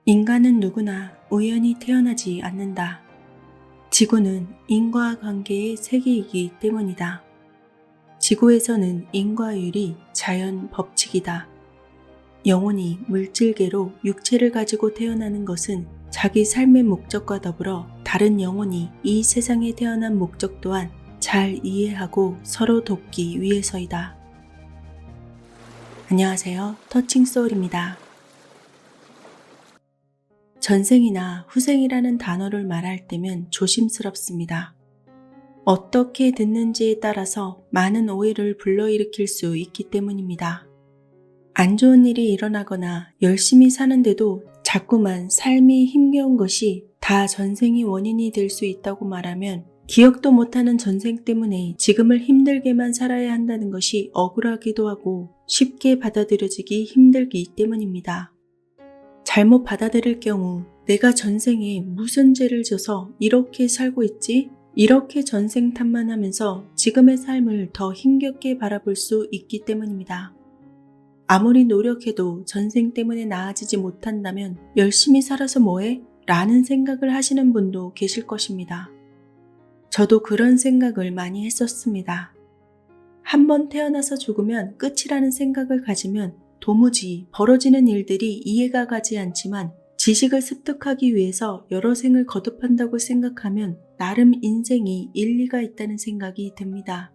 인간은 누구나 우연히 태어나지 않는다. 지구는 인과관계의 세계이기 때문이다. 지구에서는 인과율이 자연 법칙이다. 영혼이 물질계로 육체를 가지고 태어나는 것은 자기 삶의 목적과 더불어 다른 영혼이 이 세상에 태어난 목적 또한 잘 이해하고 서로 돕기 위해서이다. 안녕하세요. 터칭소울입니다. 전생이나 후생이라는 단어를 말할 때면 조심스럽습니다. 어떻게 듣는지에 따라서 많은 오해를 불러일으킬 수 있기 때문입니다. 안 좋은 일이 일어나거나 열심히 사는데도 자꾸만 삶이 힘겨운 것이 다 전생이 원인이 될 수 있다고 말하면 기억도 못하는 전생 때문에 지금을 힘들게만 살아야 한다는 것이 억울하기도 하고 쉽게 받아들여지기 힘들기 때문입니다. 잘못 받아들일 경우 내가 전생에 무슨 죄를 져서 이렇게 살고 있지? 이렇게 전생 탓만 하면서 지금의 삶을 더 힘겹게 바라볼 수 있기 때문입니다. 아무리 노력해도 전생 때문에 나아지지 못한다면 열심히 살아서 뭐해? 라는 생각을 하시는 분도 계실 것입니다. 저도 그런 생각을 많이 했었습니다. 한번 태어나서 죽으면 끝이라는 생각을 가지면 도무지 벌어지는 일들이 이해가 가지 않지만 지식을 습득하기 위해서 여러 생을 거듭한다고 생각하면 나름 인생이 일리가 있다는 생각이 듭니다.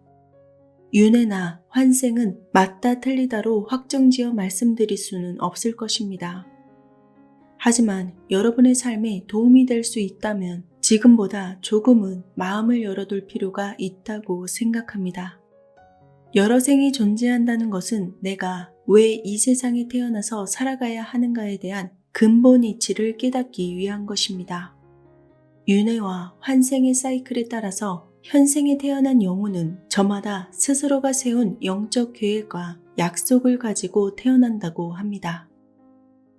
윤회나 환생은 맞다 틀리다로 확정지어 말씀드릴 수는 없을 것입니다. 하지만 여러분의 삶에 도움이 될 수 있다면 지금보다 조금은 마음을 열어둘 필요가 있다고 생각합니다. 여러 생이 존재한다는 것은 내가 왜 이 세상에 태어나서 살아가야 하는가에 대한 근본 이치를 깨닫기 위한 것입니다. 윤회와 환생의 사이클에 따라서 현생에 태어난 영혼은 저마다 스스로가 세운 영적 계획과 약속을 가지고 태어난다고 합니다.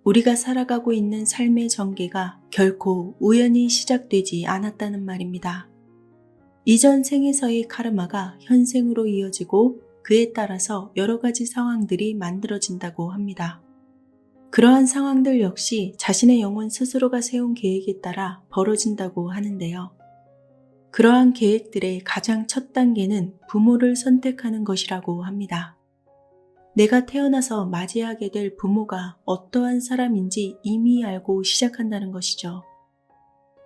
우리가 살아가고 있는 삶의 전개가 결코 우연히 시작되지 않았다는 말입니다. 이전 생에서의 카르마가 현생으로 이어지고 그에 따라서 여러 가지 상황들이 만들어진다고 합니다. 그러한 상황들 역시 자신의 영혼 스스로가 세운 계획에 따라 벌어진다고 하는데요. 그러한 계획들의 가장 첫 단계는 부모를 선택하는 것이라고 합니다. 내가 태어나서 맞이하게 될 부모가 어떠한 사람인지 이미 알고 시작한다는 것이죠.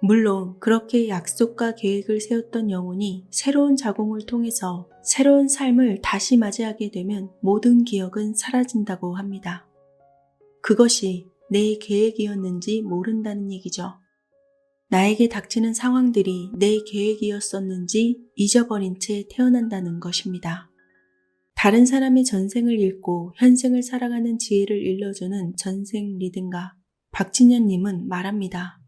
물론 그렇게 약속과 계획을 세웠던 영혼이 새로운 자궁을 통해서 새로운 삶을 다시 맞이하게 되면 모든 기억은 사라진다고 합니다. 그것이 내 계획이었는지 모른다는 얘기죠. 나에게 닥치는 상황들이 내 계획이었었는지 잊어버린 채 태어난다는 것입니다. 다른 사람의 전생을 읽고 현생을 살아가는 지혜를 일러주는 전생 리딩가 박진현님은 말합니다.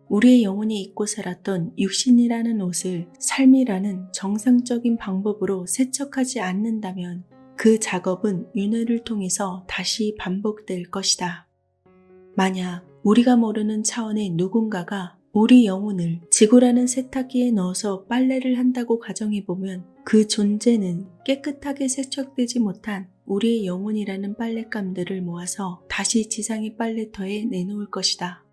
우리의 영혼이 입고 살았던 육신이라는 옷을 삶이라는 정상적인 방법으로 세척하지 않는다면 그 작업은 윤회를 통해서 다시 반복될 것이다. 만약 우리가 모르는 차원의 누군가가 우리 영혼을 지구라는 세탁기에 넣어서 빨래를 한다고 가정해보면 그 존재는 깨끗하게 세척되지 못한 우리의 영혼이라는 빨랫감들을 모아서 다시 지상의 빨래터에 내놓을 것이다.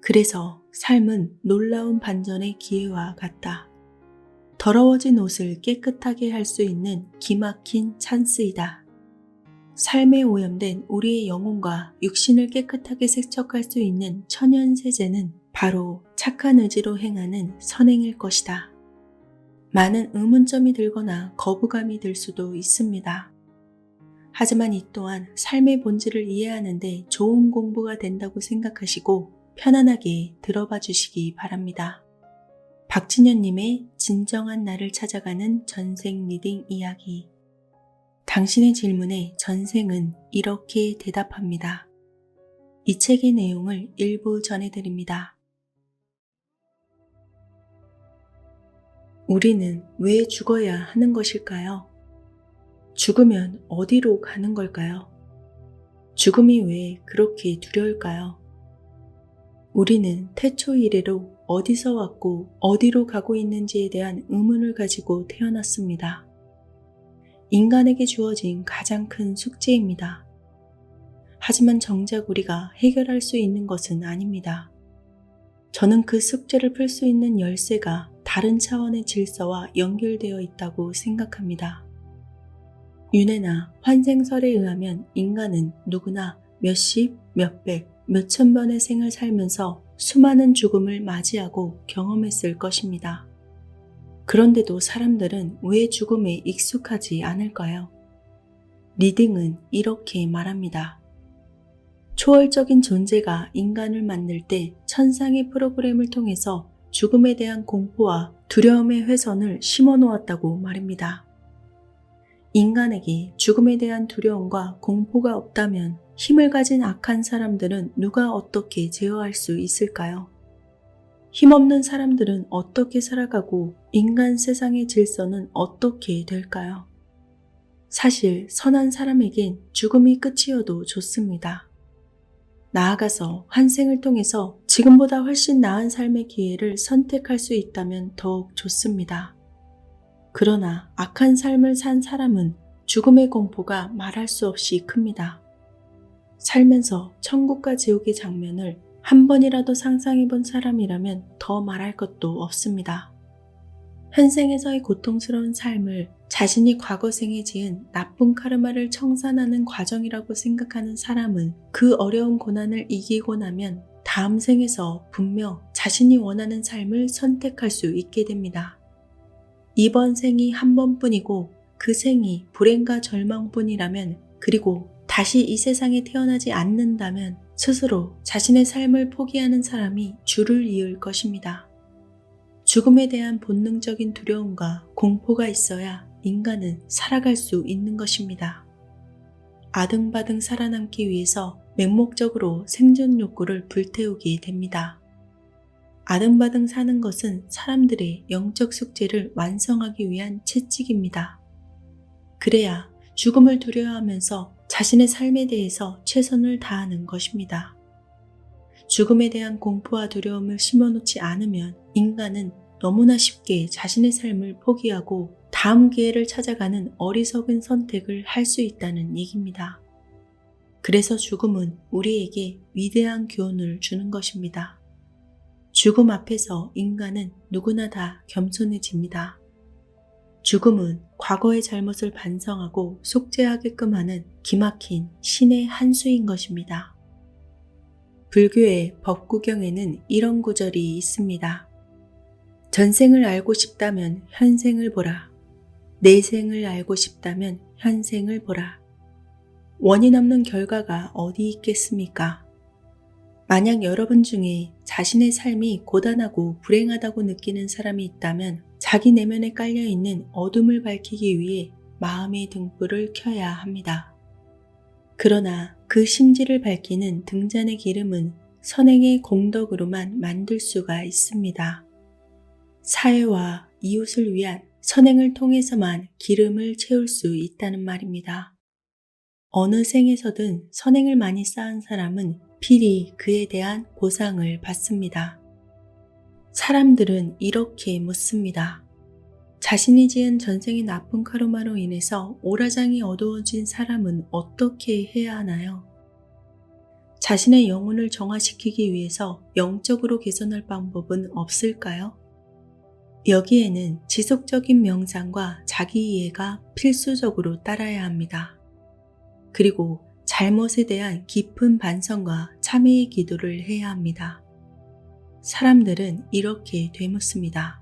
그래서 삶은 놀라운 반전의 기회와 같다. 더러워진 옷을 깨끗하게 할 수 있는 기막힌 찬스이다. 삶에 오염된 우리의 영혼과 육신을 깨끗하게 세척할 수 있는 천연세제는 바로 착한 의지로 행하는 선행일 것이다. 많은 의문점이 들거나 거부감이 들 수도 있습니다. 하지만 이 또한 삶의 본질을 이해하는 데 좋은 공부가 된다고 생각하시고 편안하게 들어봐 주시기 바랍니다. 박진현님의 진정한 나를 찾아가는 전생 리딩 이야기. 당신의 질문에 전생은 이렇게 대답합니다. 이 책의 내용을 일부 전해드립니다. 우리는 왜 죽어야 하는 것일까요? 죽으면 어디로 가는 걸까요? 죽음이 왜 그렇게 두려울까요? 우리는 태초 이래로 어디서 왔고 어디로 가고 있는지에 대한 의문을 가지고 태어났습니다. 인간에게 주어진 가장 큰 숙제입니다. 하지만 정작 우리가 해결할 수 있는 것은 아닙니다. 저는 그 숙제를 풀 수 있는 열쇠가 다른 차원의 질서와 연결되어 있다고 생각합니다. 윤회나 환생설에 의하면 인간은 누구나 몇십, 몇백, 몇천 번의 생을 살면서 수많은 죽음을 맞이하고 경험했을 것입니다. 그런데도 사람들은 왜 죽음에 익숙하지 않을까요? 리딩은 이렇게 말합니다. 초월적인 존재가 인간을 만들 때 천상의 프로그램을 통해서 죽음에 대한 공포와 두려움의 회선을 심어 놓았다고 말입니다. 인간에게 죽음에 대한 두려움과 공포가 없다면 힘을 가진 악한 사람들은 누가 어떻게 제어할 수 있을까요? 힘없는 사람들은 어떻게 살아가고 인간 세상의 질서는 어떻게 될까요? 사실 선한 사람에겐 죽음이 끝이어도 좋습니다. 나아가서 환생을 통해서 지금보다 훨씬 나은 삶의 기회를 선택할 수 있다면 더욱 좋습니다. 그러나 악한 삶을 산 사람은 죽음의 공포가 말할 수 없이 큽니다. 살면서 천국과 지옥의 장면을 한 번이라도 상상해 본 사람이라면 더 말할 것도 없습니다. 현생에서의 고통스러운 삶을 자신이 과거생에 지은 나쁜 카르마를 청산하는 과정이라고 생각하는 사람은 그 어려운 고난을 이기고 나면 다음 생에서 분명 자신이 원하는 삶을 선택할 수 있게 됩니다. 이번 생이 한 번뿐이고 그 생이 불행과 절망뿐이라면, 그리고 다시 이 세상에 태어나지 않는다면 스스로 자신의 삶을 포기하는 사람이 줄을 이을 것입니다. 죽음에 대한 본능적인 두려움과 공포가 있어야 인간은 살아갈 수 있는 것입니다. 아등바등 살아남기 위해서 맹목적으로 생존 욕구를 불태우게 됩니다. 아등바등 사는 것은 사람들의 영적 숙제를 완성하기 위한 채찍입니다. 그래야 죽음을 두려워하면서 자신의 삶에 대해서 최선을 다하는 것입니다. 죽음에 대한 공포와 두려움을 심어놓지 않으면 인간은 너무나 쉽게 자신의 삶을 포기하고 다음 기회를 찾아가는 어리석은 선택을 할 수 있다는 얘기입니다. 그래서 죽음은 우리에게 위대한 교훈을 주는 것입니다. 죽음 앞에서 인간은 누구나 다 겸손해집니다. 죽음은 과거의 잘못을 반성하고 속죄하게끔 하는 기막힌 신의 한 수인 것입니다. 불교의 법구경에는 이런 구절이 있습니다. 전생을 알고 싶다면 현생을 보라. 내생을 알고 싶다면 현생을 보라. 원인 없는 결과가 어디 있겠습니까? 만약 여러분 중에 자신의 삶이 고단하고 불행하다고 느끼는 사람이 있다면 자기 내면에 깔려있는 어둠을 밝히기 위해 마음의 등불을 켜야 합니다. 그러나 그 심지를 밝히는 등잔의 기름은 선행의 공덕으로만 만들 수가 있습니다. 사회와 이웃을 위한 선행을 통해서만 기름을 채울 수 있다는 말입니다. 어느 생에서든 선행을 많이 쌓은 사람은 필히 그에 대한 보상을 받습니다. 사람들은 이렇게 묻습니다. 자신이 지은 전생의 나쁜 카르마로 인해서 오라장이 어두워진 사람은 어떻게 해야 하나요? 자신의 영혼을 정화시키기 위해서 영적으로 개선할 방법은 없을까요? 여기에는 지속적인 명상과 자기 이해가 필수적으로 따라야 합니다. 그리고 잘못에 대한 깊은 반성과 참회의 기도를 해야 합니다. 사람들은 이렇게 되묻습니다.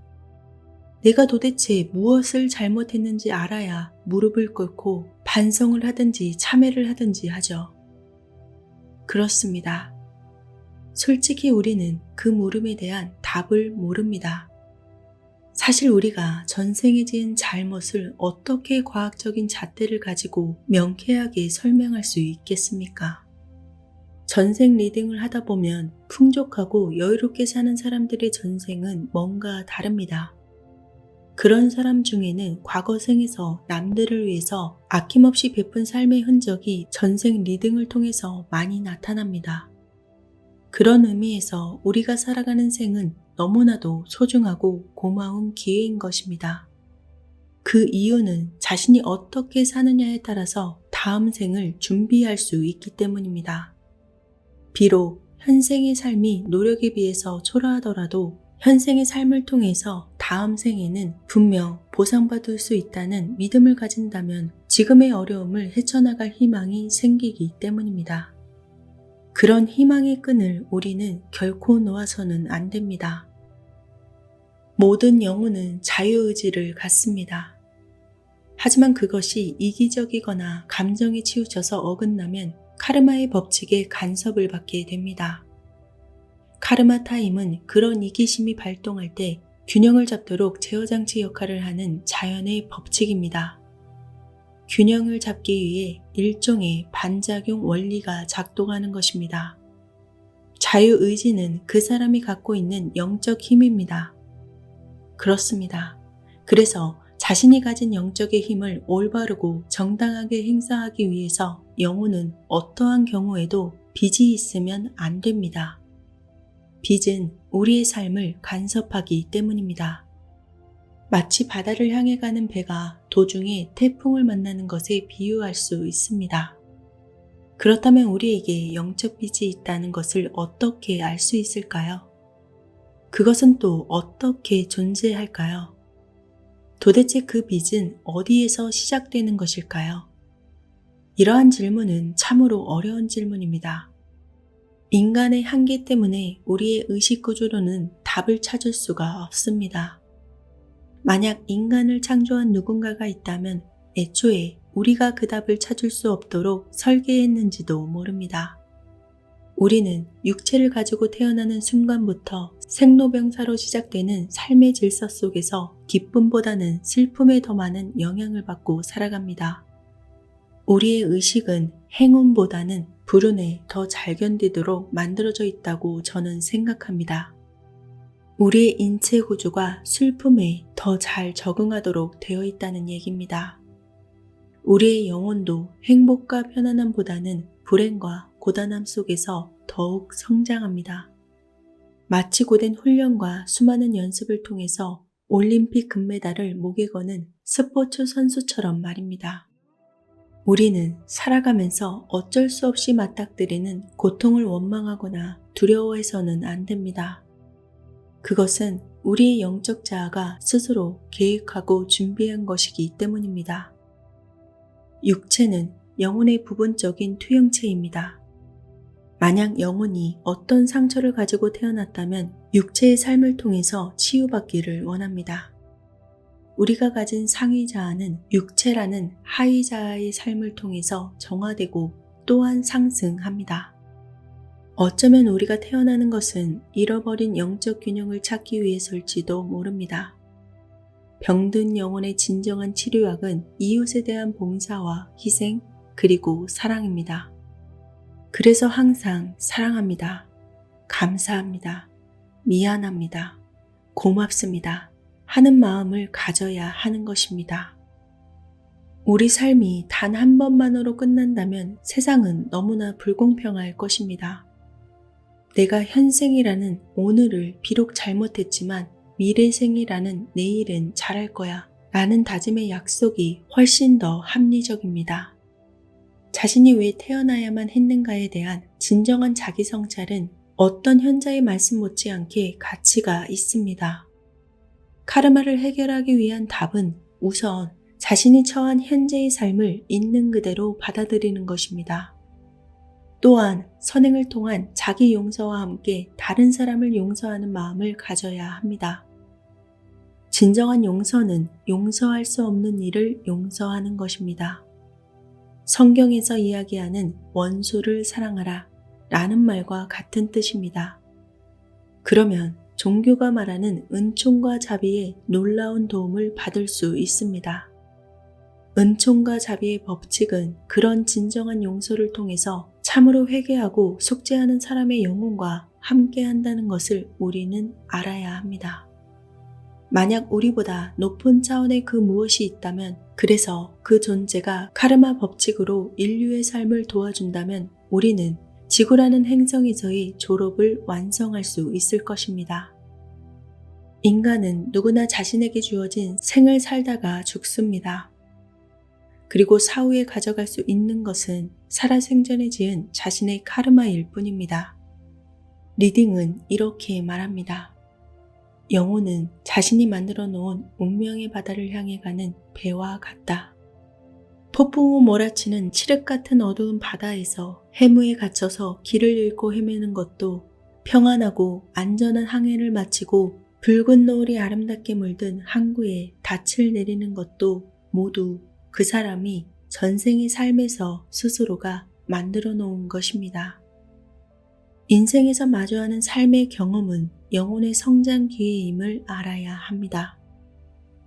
내가 도대체 무엇을 잘못했는지 알아야 무릎을 꿇고 반성을 하든지 참회를 하든지 하죠. 그렇습니다. 솔직히 우리는 그 물음에 대한 답을 모릅니다. 사실 우리가 전생에 지은 잘못을 어떻게 과학적인 잣대를 가지고 명쾌하게 설명할 수 있겠습니까? 전생 리딩을 하다 보면 풍족하고 여유롭게 사는 사람들의 전생은 뭔가 다릅니다. 그런 사람 중에는 과거 생에서 남들을 위해서 아낌없이 베푼 삶의 흔적이 전생 리딩을 통해서 많이 나타납니다. 그런 의미에서 우리가 살아가는 생은 너무나도 소중하고 고마운 기회인 것입니다. 그 이유는 자신이 어떻게 사느냐에 따라서 다음 생을 준비할 수 있기 때문입니다. 비록 현생의 삶이 노력에 비해서 초라하더라도 현생의 삶을 통해서 다음 생에는 분명 보상받을 수 있다는 믿음을 가진다면 지금의 어려움을 헤쳐나갈 희망이 생기기 때문입니다. 그런 희망의 끈을 우리는 결코 놓아서는 안 됩니다. 모든 영혼은 자유의지를 갖습니다. 하지만 그것이 이기적이거나 감정에 치우쳐서 어긋나면 카르마의 법칙에 간섭을 받게 됩니다. 카르마 타임은 그런 이기심이 발동할 때 균형을 잡도록 제어장치 역할을 하는 자연의 법칙입니다. 균형을 잡기 위해 일종의 반작용 원리가 작동하는 것입니다. 자유의지는 그 사람이 갖고 있는 영적 힘입니다. 그렇습니다. 그래서 자신이 가진 영적의 힘을 올바르고 정당하게 행사하기 위해서 영혼은 어떠한 경우에도 빚이 있으면 안 됩니다. 빚은 우리의 삶을 간섭하기 때문입니다. 마치 바다를 향해 가는 배가 도중에 태풍을 만나는 것에 비유할 수 있습니다. 그렇다면 우리에게 영적 빚이 있다는 것을 어떻게 알 수 있을까요? 그것은 또 어떻게 존재할까요? 도대체 그 빚은 어디에서 시작되는 것일까요? 이러한 질문은 참으로 어려운 질문입니다. 인간의 한계 때문에 우리의 의식 구조로는 답을 찾을 수가 없습니다. 만약 인간을 창조한 누군가가 있다면 애초에 우리가 그 답을 찾을 수 없도록 설계했는지도 모릅니다. 우리는 육체를 가지고 태어나는 순간부터 생로병사로 시작되는 삶의 질서 속에서 기쁨보다는 슬픔에 더 많은 영향을 받고 살아갑니다. 우리의 의식은 행운보다는 불운에 더 잘 견디도록 만들어져 있다고 저는 생각합니다. 우리의 인체 구조가 슬픔에 더 잘 적응하도록 되어 있다는 얘기입니다. 우리의 영혼도 행복과 편안함보다는 불행과 고단함 속에서 더욱 성장합니다. 마치 고된 훈련과 수많은 연습을 통해서 올림픽 금메달을 목에 거는 스포츠 선수처럼 말입니다. 우리는 살아가면서 어쩔 수 없이 맞닥뜨리는 고통을 원망하거나 두려워해서는 안 됩니다. 그것은 우리의 영적 자아가 스스로 계획하고 준비한 것이기 때문입니다. 육체는 영혼의 부분적인 투영체입니다. 만약 영혼이 어떤 상처를 가지고 태어났다면 육체의 삶을 통해서 치유받기를 원합니다. 우리가 가진 상위 자아는 육체라는 하위 자아의 삶을 통해서 정화되고 또한 상승합니다. 어쩌면 우리가 태어나는 것은 잃어버린 영적 균형을 찾기 위해서일지도 모릅니다. 병든 영혼의 진정한 치료약은 이웃에 대한 봉사와 희생, 그리고 사랑입니다. 그래서 항상 사랑합니다. 감사합니다. 미안합니다. 고맙습니다. 하는 마음을 가져야 하는 것입니다. 우리 삶이 단 한 번만으로 끝난다면 세상은 너무나 불공평할 것입니다. 내가 현생이라는 오늘을 비록 잘못했지만 미래생이라는 내일은 잘할 거야 라는 다짐의 약속이 훨씬 더 합리적입니다. 자신이 왜 태어나야만 했는가에 대한 진정한 자기 성찰은 어떤 현자의 말씀 못지않게 가치가 있습니다. 카르마를 해결하기 위한 답은 우선 자신이 처한 현재의 삶을 있는 그대로 받아들이는 것입니다. 또한 선행을 통한 자기 용서와 함께 다른 사람을 용서하는 마음을 가져야 합니다. 진정한 용서는 용서할 수 없는 일을 용서하는 것입니다. 성경에서 이야기하는 원수를 사랑하라 라는 말과 같은 뜻입니다. 그러면 종교가 말하는 은총과 자비의 놀라운 도움을 받을 수 있습니다. 은총과 자비의 법칙은 그런 진정한 용서를 통해서 참으로 회개하고 속죄하는 사람의 영혼과 함께 한다는 것을 우리는 알아야 합니다. 만약 우리보다 높은 차원의 그 무엇이 있다면, 그래서 그 존재가 카르마 법칙으로 인류의 삶을 도와준다면 우리는 지구라는 행성에서의 졸업을 완성할 수 있을 것입니다. 인간은 누구나 자신에게 주어진 생을 살다가 죽습니다. 그리고 사후에 가져갈 수 있는 것은 살아생전에 지은 자신의 카르마일 뿐입니다. 리딩은 이렇게 말합니다. 영혼은 자신이 만들어 놓은 운명의 바다를 향해 가는 배와 같다. 폭풍 후 몰아치는 칠흑 같은 어두운 바다에서 해무에 갇혀서 길을 잃고 헤매는 것도, 평안하고 안전한 항해를 마치고 붉은 노을이 아름답게 물든 항구에 닻을 내리는 것도 모두 그 사람이 전생의 삶에서 스스로가 만들어 놓은 것입니다. 인생에서 마주하는 삶의 경험은 영혼의 성장 기회임을 알아야 합니다.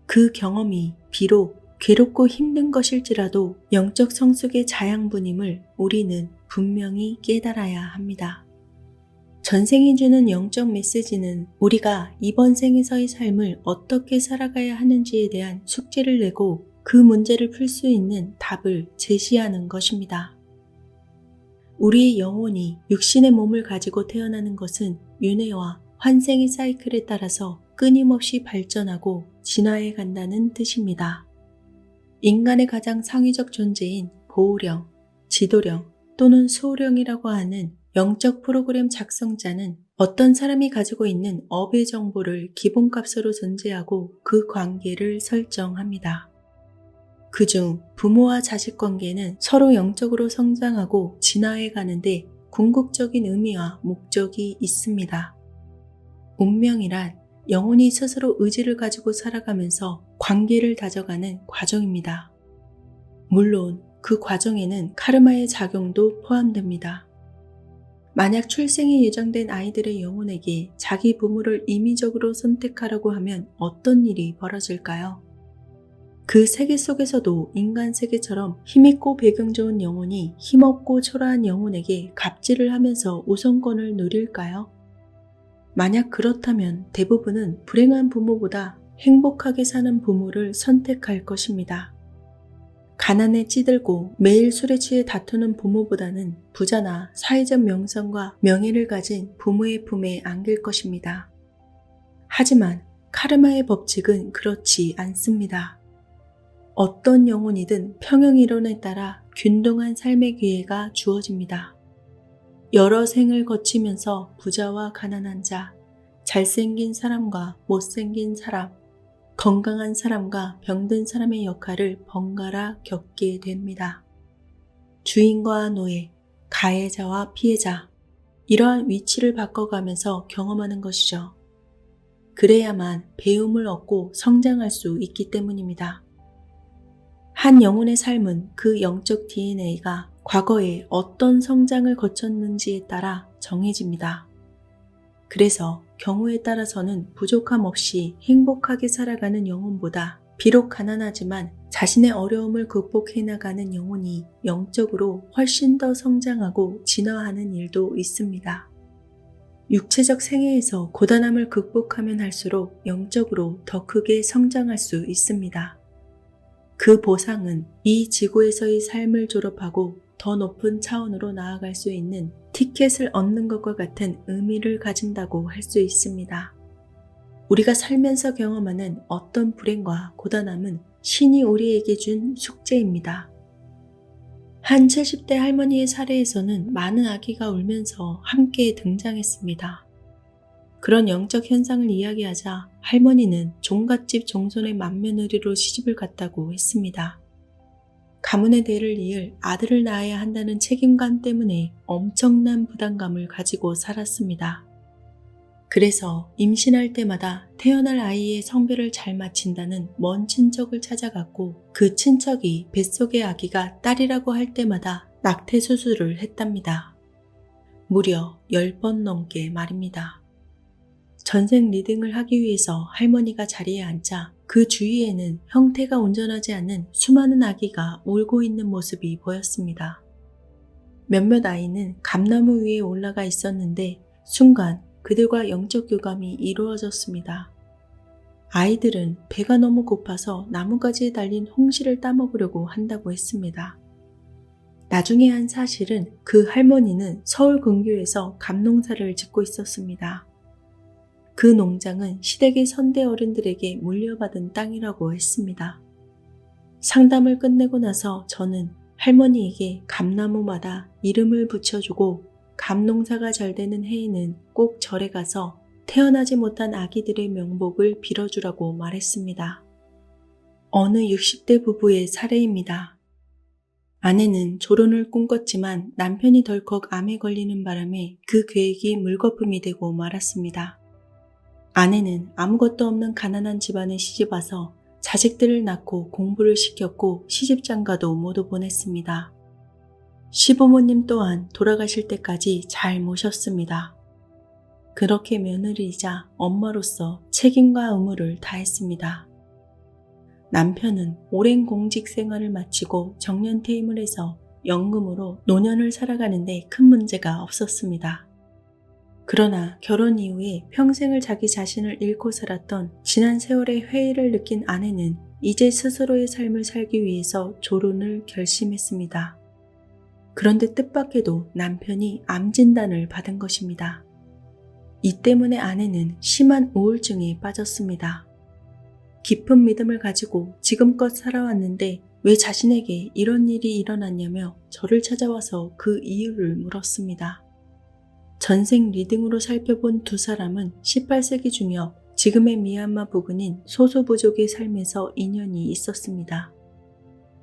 그 경험이 비록 괴롭고 힘든 것일지라도 영적 성숙의 자양분임을 우리는 분명히 깨달아야 합니다. 전생이 주는 영적 메시지는 우리가 이번 생에서의 삶을 어떻게 살아가야 하는지에 대한 숙제를 내고 그 문제를 풀 수 있는 답을 제시하는 것입니다. 우리의 영혼이 육신의 몸을 가지고 태어나는 것은 윤회와 환생의 사이클에 따라서 끊임없이 발전하고 진화해 간다는 뜻입니다. 인간의 가장 상위적 존재인 보호령, 지도령 또는 수호령이라고 하는 영적 프로그램 작성자는 어떤 사람이 가지고 있는 업의 정보를 기본값으로 존재하고 그 관계를 설정합니다. 그중 부모와 자식 관계는 서로 영적으로 성장하고 진화해 가는데 궁극적인 의미와 목적이 있습니다. 운명이란 영혼이 스스로 의지를 가지고 살아가면서 관계를 다져가는 과정입니다. 물론 그 과정에는 카르마의 작용도 포함됩니다. 만약 출생이 예정된 아이들의 영혼에게 자기 부모를 임의적으로 선택하라고 하면 어떤 일이 벌어질까요? 그 세계 속에서도 인간 세계처럼 힘있고 배경 좋은 영혼이 힘없고 초라한 영혼에게 갑질을 하면서 우선권을 누릴까요? 만약 그렇다면 대부분은 불행한 부모보다 행복하게 사는 부모를 선택할 것입니다. 가난에 찌들고 매일 술에 취해 다투는 부모보다는 부자나 사회적 명성과 명예를 가진 부모의 품에 안길 것입니다. 하지만 카르마의 법칙은 그렇지 않습니다. 어떤 영혼이든 평형이론에 따라 균등한 삶의 기회가 주어집니다. 여러 생을 거치면서 부자와 가난한 자, 잘생긴 사람과 못생긴 사람, 건강한 사람과 병든 사람의 역할을 번갈아 겪게 됩니다. 주인과 노예, 가해자와 피해자, 이러한 위치를 바꿔가면서 경험하는 것이죠. 그래야만 배움을 얻고 성장할 수 있기 때문입니다. 한 영혼의 삶은 그 영적 DNA가 과거에 어떤 성장을 거쳤는지에 따라 정해집니다. 그래서 경우에 따라서는 부족함 없이 행복하게 살아가는 영혼보다 비록 가난하지만 자신의 어려움을 극복해 나가는 영혼이 영적으로 훨씬 더 성장하고 진화하는 일도 있습니다. 육체적 생애에서 고단함을 극복하면 할수록 영적으로 더 크게 성장할 수 있습니다. 그 보상은 이 지구에서의 삶을 졸업하고 더 높은 차원으로 나아갈 수 있는 티켓을 얻는 것과 같은 의미를 가진다고 할 수 있습니다. 우리가 살면서 경험하는 어떤 불행과 고단함은 신이 우리에게 준 숙제입니다. 한 70대 할머니의 사례에서는 많은 아기가 울면서 함께 등장했습니다. 그런 영적 현상을 이야기하자 할머니는 종갓집 종손의 맏며느리로 시집을 갔다고 했습니다. 가문의 대를 이을 아들을 낳아야 한다는 책임감 때문에 엄청난 부담감을 가지고 살았습니다. 그래서 임신할 때마다 태어날 아이의 성별을 잘 맞힌다는 먼 친척을 찾아갔고 그 친척이 뱃속의 아기가 딸이라고 할 때마다 낙태 수술을 했답니다. 무려 10번 넘게 말입니다. 전생 리딩을 하기 위해서 할머니가 자리에 앉자 그 주위에는 형태가 온전하지 않은 수많은 아기가 울고 있는 모습이 보였습니다. 몇몇 아이는 감나무 위에 올라가 있었는데 순간 그들과 영적 교감이 이루어졌습니다. 아이들은 배가 너무 고파서 나무가지에 달린 홍시를 따먹으려고 한다고 했습니다. 나중에 한 사실은 그 할머니는 서울 근교에서 감농사를 짓고 있었습니다. 그 농장은 시댁의 선대 어른들에게 물려받은 땅이라고 했습니다. 상담을 끝내고 나서 저는 할머니에게 감나무마다 이름을 붙여주고 감농사가 잘 되는 해에는 꼭 절에 가서 태어나지 못한 아기들의 명복을 빌어주라고 말했습니다. 어느 60대 부부의 사례입니다. 아내는 졸혼을 꿈꿨지만 남편이 덜컥 암에 걸리는 바람에 그 계획이 물거품이 되고 말았습니다. 아내는 아무것도 없는 가난한 집안에 시집와서 자식들을 낳고 공부를 시켰고 시집장가도 모두 보냈습니다. 시부모님 또한 돌아가실 때까지 잘 모셨습니다. 그렇게 며느리이자 엄마로서 책임과 의무를 다했습니다. 남편은 오랜 공직 생활을 마치고 정년퇴임을 해서 연금으로 노년을 살아가는데 큰 문제가 없었습니다. 그러나 결혼 이후에 평생을 자기 자신을 잃고 살았던 지난 세월의 회의를 느낀 아내는 이제 스스로의 삶을 살기 위해서 졸혼을 결심했습니다. 그런데 뜻밖에도 남편이 암 진단을 받은 것입니다. 이 때문에 아내는 심한 우울증에 빠졌습니다. 깊은 믿음을 가지고 지금껏 살아왔는데 왜 자신에게 이런 일이 일어났냐며 저를 찾아와서 그 이유를 물었습니다. 전생 리딩으로 살펴본 두 사람은 18세기 중엽 지금의 미얀마 부근인 소수 부족의 삶에서 인연이 있었습니다.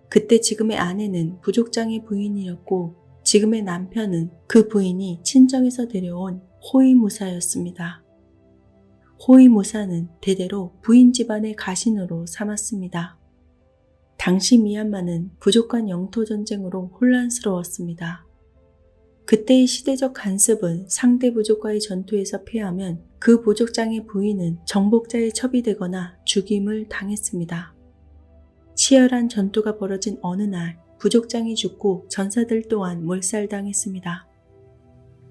그때 지금의 아내는 부족장의 부인이었고 지금의 남편은 그 부인이 친정에서 데려온 호위무사였습니다. 호위무사는 대대로 부인 집안의 가신으로 삼았습니다. 당시 미얀마는 부족 간 영토 전쟁으로 혼란스러웠습니다. 그때의 시대적 관습은 상대 부족과의 전투에서 패하면 그 부족장의 부인은 정복자에 첩이되거나 죽임을 당했습니다. 치열한 전투가 벌어진 어느 날 부족장이 죽고 전사들 또한 몰살당했습니다.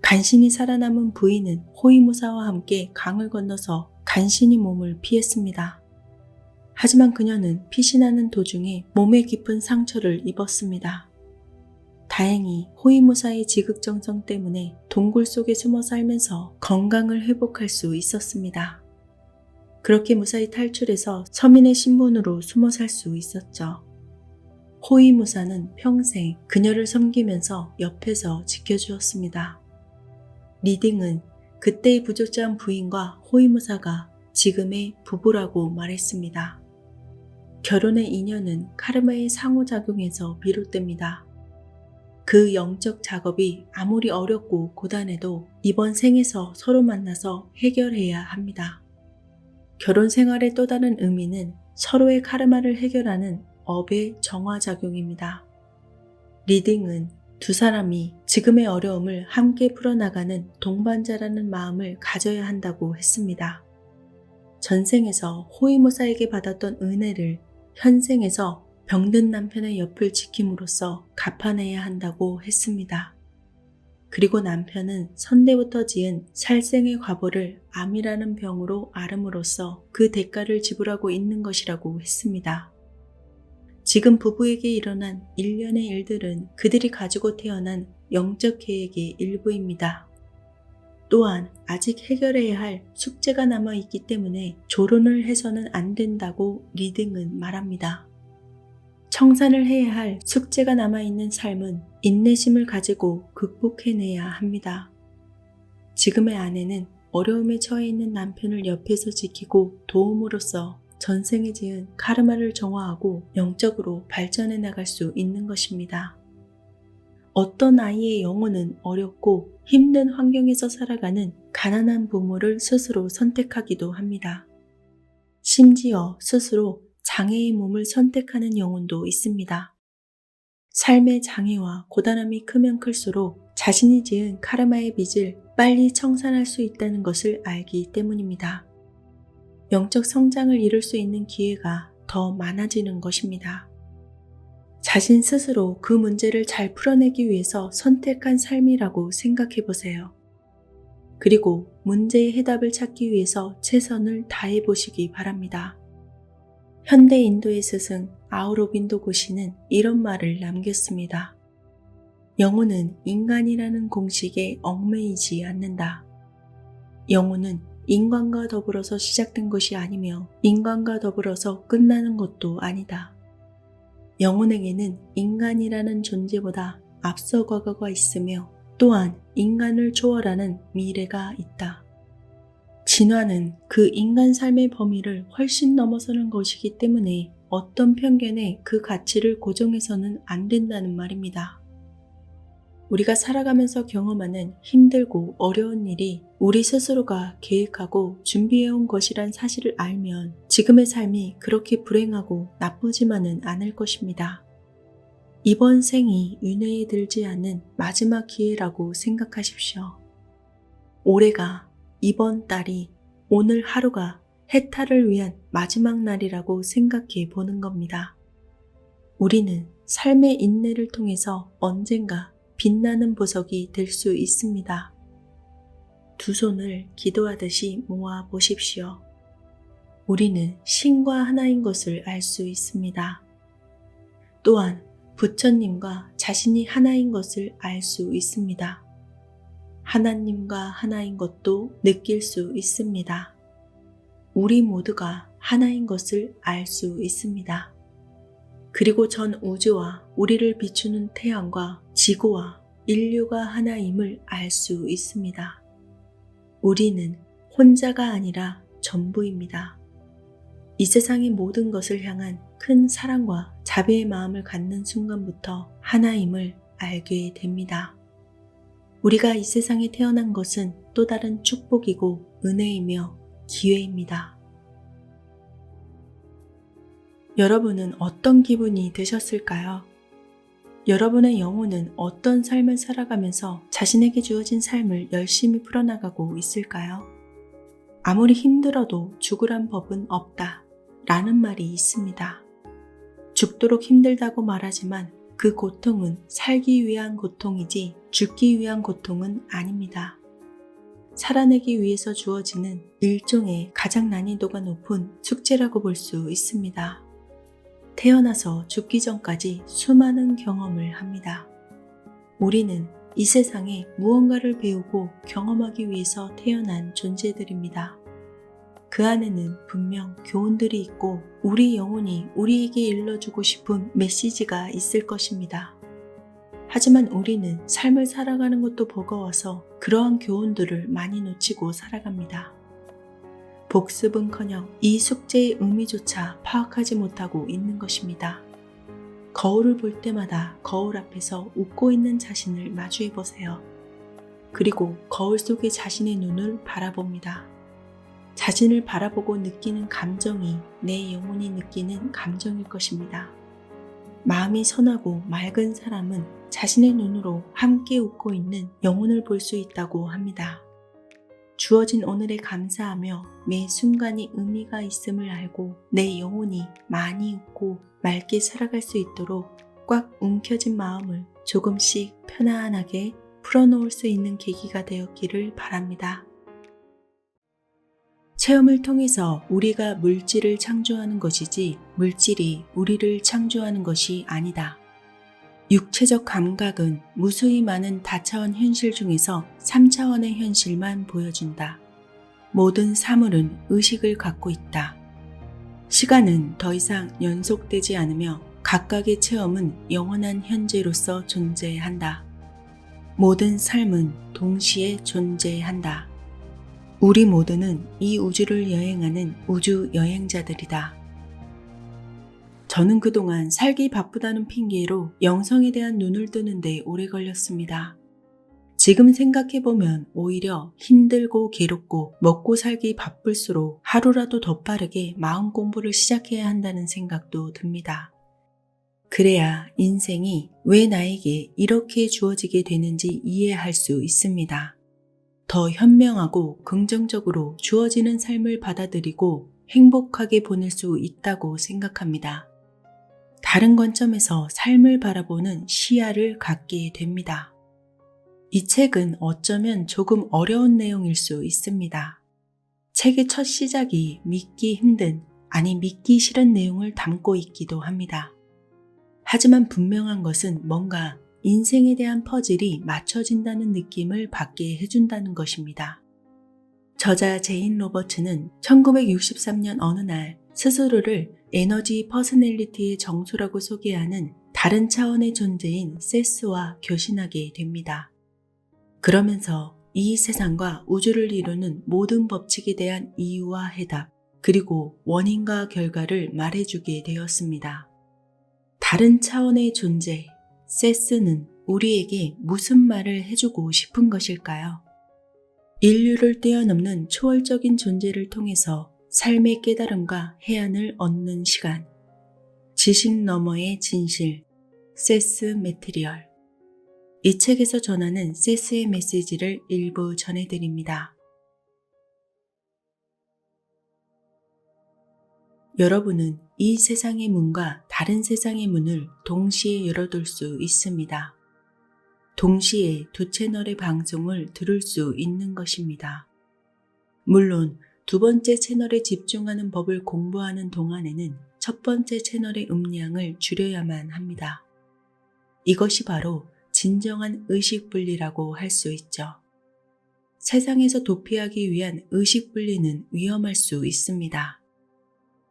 간신히 살아남은 부인은 호위무사와 함께 강을 건너서 간신히 몸을 피했습니다. 하지만 그녀는 피신하는 도중에 몸에 깊은 상처를 입었습니다. 다행히 호위무사의 지극정성 때문에 동굴 속에 숨어 살면서 건강을 회복할 수 있었습니다. 그렇게 무사히 탈출해서 서민의 신분으로 숨어 살 수 있었죠. 호위무사는 평생 그녀를 섬기면서 옆에서 지켜주었습니다. 리딩은 그때의 부족장 부인과 호위무사가 지금의 부부라고 말했습니다. 결혼의 인연은 카르마의 상호작용에서 비롯됩니다. 그 영적 작업이 아무리 어렵고 고단해도 이번 생에서 서로 만나서 해결해야 합니다. 결혼 생활의 또 다른 의미는 서로의 카르마를 해결하는 업의 정화작용입니다. 리딩은 두 사람이 지금의 어려움을 함께 풀어나가는 동반자라는 마음을 가져야 한다고 했습니다. 전생에서 호위무사에게 받았던 은혜를 현생에서 병든 남편의 옆을 지킴으로써 갚아내야 한다고 했습니다. 그리고 남편은 선대부터 지은 살생의 과보를 암이라는 병으로 앓음으로써 그 대가를 지불하고 있는 것이라고 했습니다. 지금 부부에게 일어난 일련의 일들은 그들이 가지고 태어난 영적 계획의 일부입니다. 또한 아직 해결해야 할 숙제가 남아있기 때문에 조론을 해서는 안 된다고 리딩은 말합니다. 청산을 해야 할 숙제가 남아있는 삶은 인내심을 가지고 극복해내야 합니다. 지금의 아내는 어려움에 처해 있는 남편을 옆에서 지키고 도움으로써 전생에 지은 카르마를 정화하고 영적으로 발전해 나갈 수 있는 것입니다. 어떤 아이의 영혼은 어렵고 힘든 환경에서 살아가는 가난한 부모를 스스로 선택하기도 합니다. 심지어 스스로 장애의 몸을 선택하는 영혼도 있습니다. 삶의 장애와 고단함이 크면 클수록 자신이 지은 카르마의 빚을 빨리 청산할 수 있다는 것을 알기 때문입니다. 영적 성장을 이룰 수 있는 기회가 더 많아지는 것입니다. 자신 스스로 그 문제를 잘 풀어내기 위해서 선택한 삶이라고 생각해 보세요. 그리고 문제의 해답을 찾기 위해서 최선을 다해 보시기 바랍니다. 현대 인도의 스승 아우로빈도 고시는 이런 말을 남겼습니다. 영혼은 인간이라는 공식에 얽매이지 않는다. 영혼은 인간과 더불어서 시작된 것이 아니며 인간과 더불어서 끝나는 것도 아니다. 영혼에게는 인간이라는 존재보다 앞서 과거가 있으며 또한 인간을 초월하는 미래가 있다. 진화는 그 인간 삶의 범위를 훨씬 넘어서는 것이기 때문에 어떤 편견에 그 가치를 고정해서는 안 된다는 말입니다. 우리가 살아가면서 경험하는 힘들고 어려운 일이 우리 스스로가 계획하고 준비해온 것이란 사실을 알면 지금의 삶이 그렇게 불행하고 나쁘지만은 않을 것입니다. 이번 생이 윤회에 들지 않은 마지막 기회라고 생각하십시오. 올해가, 이번 달이, 오늘 하루가 해탈을 위한 마지막 날이라고 생각해 보는 겁니다. 우리는 삶의 인내를 통해서 언젠가 빛나는 보석이 될 수 있습니다. 두 손을 기도하듯이 모아 보십시오. 우리는 신과 하나인 것을 알 수 있습니다. 또한 부처님과 자신이 하나인 것을 알 수 있습니다. 하나님과 하나인 것도 느낄 수 있습니다. 우리 모두가 하나인 것을 알 수 있습니다. 그리고 전 우주와 우리를 비추는 태양과 지구와 인류가 하나임을 알 수 있습니다. 우리는 혼자가 아니라 전부입니다. 이 세상의 모든 것을 향한 큰 사랑과 자비의 마음을 갖는 순간부터 하나임을 알게 됩니다. 우리가 이 세상에 태어난 것은 또 다른 축복이고 은혜이며 기회입니다. 여러분은 어떤 기분이 드셨을까요? 여러분의 영혼은 어떤 삶을 살아가면서 자신에게 주어진 삶을 열심히 풀어나가고 있을까요? 아무리 힘들어도 죽으란 법은 없다 라는 말이 있습니다. 죽도록 힘들다고 말하지만 그 고통은 살기 위한 고통이지 죽기 위한 고통은 아닙니다. 살아내기 위해서 주어지는 일종의 가장 난이도가 높은 숙제라고 볼 수 있습니다. 태어나서 죽기 전까지 수많은 경험을 합니다. 우리는 이 세상에 무언가를 배우고 경험하기 위해서 태어난 존재들입니다. 그 안에는 분명 교훈들이 있고 우리 영혼이 우리에게 일러주고 싶은 메시지가 있을 것입니다. 하지만 우리는 삶을 살아가는 것도 버거워서 그러한 교훈들을 많이 놓치고 살아갑니다. 복습은커녕 이 숙제의 의미조차 파악하지 못하고 있는 것입니다. 거울을 볼 때마다 거울 앞에서 웃고 있는 자신을 마주해 보세요. 그리고 거울 속의 자신의 눈을 바라봅니다. 자신을 바라보고 느끼는 감정이 내 영혼이 느끼는 감정일 것입니다. 마음이 선하고 맑은 사람은 자신의 눈으로 함께 웃고 있는 영혼을 볼 수 있다고 합니다. 주어진 오늘에 감사하며 매 순간이 의미가 있음을 알고 내 영혼이 많이 웃고 맑게 살아갈 수 있도록 꽉 움켜진 마음을 조금씩 편안하게 풀어놓을 수 있는 계기가 되었기를 바랍니다. 체험을 통해서 우리가 물질을 창조하는 것이지 물질이 우리를 창조하는 것이 아니다. 육체적 감각은 무수히 많은 다차원 현실 중에서 3차원의 현실만 보여준다. 모든 사물은 의식을 갖고 있다. 시간은 더 이상 연속되지 않으며 각각의 체험은 영원한 현재로서 존재한다. 모든 삶은 동시에 존재한다. 우리 모두는 이 우주를 여행하는 우주 여행자들이다. 저는 그동안 살기 바쁘다는 핑계로 영성에 대한 눈을 뜨는데 오래 걸렸습니다. 지금 생각해보면 오히려 힘들고 괴롭고 먹고 살기 바쁠수록 하루라도 더 빠르게 마음 공부를 시작해야 한다는 생각도 듭니다. 그래야 인생이 왜 나에게 이렇게 주어지게 되는지 이해할 수 있습니다. 더 현명하고 긍정적으로 주어지는 삶을 받아들이고 행복하게 보낼 수 있다고 생각합니다. 다른 관점에서 삶을 바라보는 시야를 갖게 됩니다. 이 책은 어쩌면 조금 어려운 내용일 수 있습니다. 책의 첫 시작이 믿기 힘든, 아니 믿기 싫은 내용을 담고 있기도 합니다. 하지만 분명한 것은 뭔가 인생에 대한 퍼즐이 맞춰진다는 느낌을 받게 해준다는 것입니다. 저자 제인 로버츠는 1963년 어느 날 스스로를 에너지 퍼스널리티의 정수라고 소개하는 다른 차원의 존재인 세스와 교신하게 됩니다. 그러면서 이 세상과 우주를 이루는 모든 법칙에 대한 이유와 해답, 그리고 원인과 결과를 말해주게 되었습니다. 다른 차원의 존재, 세스는 우리에게 무슨 말을 해주고 싶은 것일까요? 인류를 뛰어넘는 초월적인 존재를 통해서 삶의 깨달음과 해안을 얻는 시간. 지식 너머의 진실, 세스 매트리얼. 이 책에서 전하는 세스의 메시지를 일부 전해드립니다. 여러분은 이 세상의 문과 다른 세상의 문을 동시에 열어둘 수 있습니다. 동시에 두 채널의 방송을 들을 수 있는 것입니다. 물론 두 번째 채널에 집중하는 법을 공부하는 동안에는 첫 번째 채널의 음량을 줄여야만 합니다. 이것이 바로 진정한 의식분리라고 할 수 있죠. 세상에서 도피하기 위한 의식분리는 위험할 수 있습니다.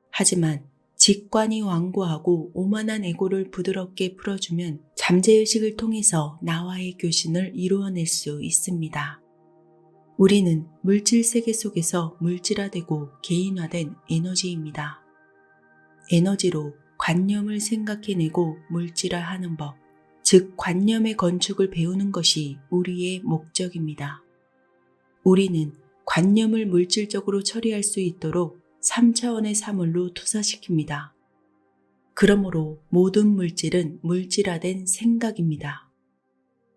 하지만 직관이 완고하고 오만한 에고를 부드럽게 풀어주면 잠재의식을 통해서 나와의 교신을 이루어낼 수 있습니다. 우리는 물질 세계 속에서 물질화되고 개인화된 에너지입니다. 에너지로 관념을 생각해내고 물질화하는 법, 즉 관념의 건축을 배우는 것이 우리의 목적입니다. 우리는 관념을 물질적으로 처리할 수 있도록 3차원의 사물로 투사시킵니다. 그러므로 모든 물질은 물질화된 생각입니다.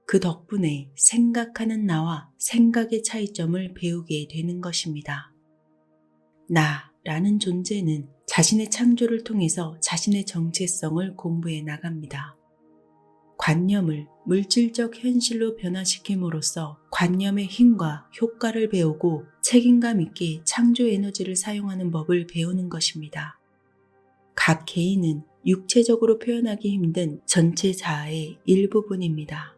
그 덕분에 생각하는 나와 생각의 차이점을 배우게 되는 것입니다. 나라는 존재는 자신의 창조를 통해서 자신의 정체성을 공부해 나갑니다. 관념을 물질적 현실로 변화시킴으로써 관념의 힘과 효과를 배우고 책임감 있게 창조 에너지를 사용하는 법을 배우는 것입니다. 각 개인은 육체적으로 표현하기 힘든 전체 자아의 일부분입니다.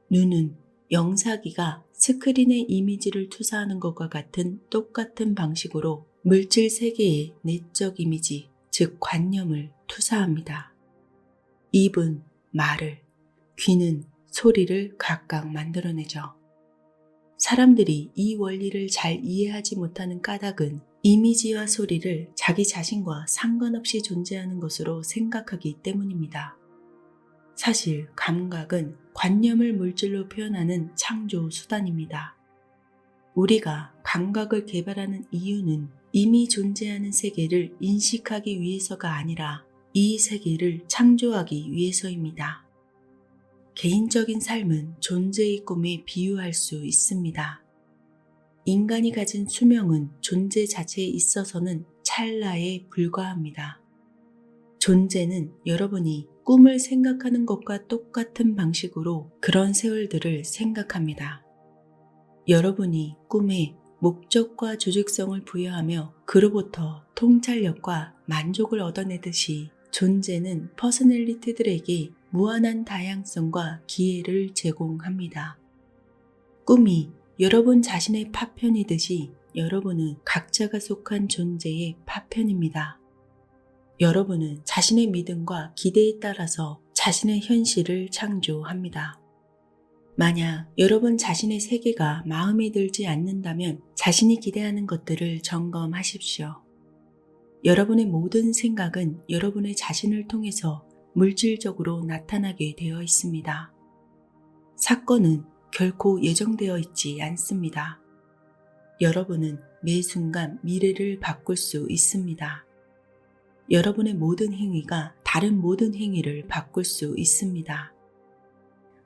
눈은 영사기가 스크린에 이미지를 투사하는 것과 같은 똑같은 방식으로 물질 세계의 내적 이미지, 즉 관념을 투사합니다. 입은 말을, 귀는 소리를 각각 만들어내죠. 사람들이 이 원리를 잘 이해하지 못하는 까닭은 이미지와 소리를 자기 자신과 상관없이 존재하는 것으로 생각하기 때문입니다. 사실 감각은 관념을 물질로 표현하는 창조 수단입니다. 우리가 감각을 개발하는 이유는 이미 존재하는 세계를 인식하기 위해서가 아니라 이 세계를 창조하기 위해서입니다. 개인적인 삶은 존재의 꿈에 비유할 수 있습니다. 인간이 가진 수명은 존재 자체에 있어서는 찰나에 불과합니다. 존재는 여러분이 꿈을 생각하는 것과 똑같은 방식으로 그런 세월들을 생각합니다. 여러분이 꿈에 목적과 조직성을 부여하며 그로부터 통찰력과 만족을 얻어내듯이 존재는 퍼스널리티들에게 무한한 다양성과 기회를 제공합니다. 꿈이 여러분 자신의 파편이듯이 여러분은 각자가 속한 존재의 파편입니다. 여러분은 자신의 믿음과 기대에 따라서 자신의 현실을 창조합니다. 만약 여러분 자신의 세계가 마음에 들지 않는다면 자신이 기대하는 것들을 점검하십시오. 여러분의 모든 생각은 여러분의 자신을 통해서 물질적으로 나타나게 되어 있습니다. 사건은 결코 예정되어 있지 않습니다. 여러분은 매 순간 미래를 바꿀 수 있습니다. 여러분의 모든 행위가 다른 모든 행위를 바꿀 수 있습니다.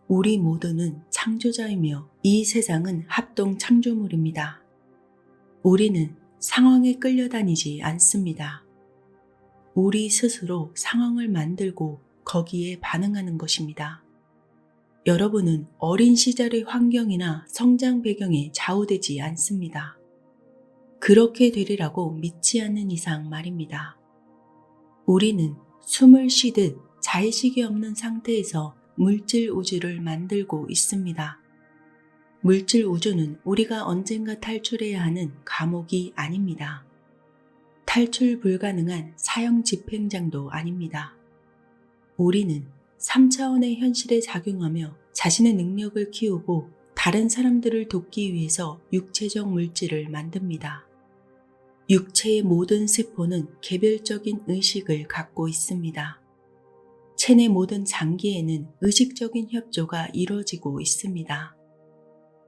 우리 모두는 창조자이며 이 세상은 합동 창조물입니다. 우리는 상황에 끌려다니지 않습니다. 우리 스스로 상황을 만들고 거기에 반응하는 것입니다. 여러분은 어린 시절의 환경이나 성장 배경에 좌우되지 않습니다. 그렇게 되리라고 믿지 않는 이상 말입니다. 우리는 숨을 쉬듯 자의식이 없는 상태에서 물질 우주를 만들고 있습니다. 물질 우주는 우리가 언젠가 탈출해야 하는 감옥이 아닙니다. 탈출 불가능한 사형 집행장도 아닙니다. 우리는 3차원의 현실에 작용하며 자신의 능력을 키우고 다른 사람들을 돕기 위해서 육체적 물질을 만듭니다. 육체의 모든 세포는 개별적인 의식을 갖고 있습니다. 체내 모든 장기에는 의식적인 협조가 이루어지고 있습니다.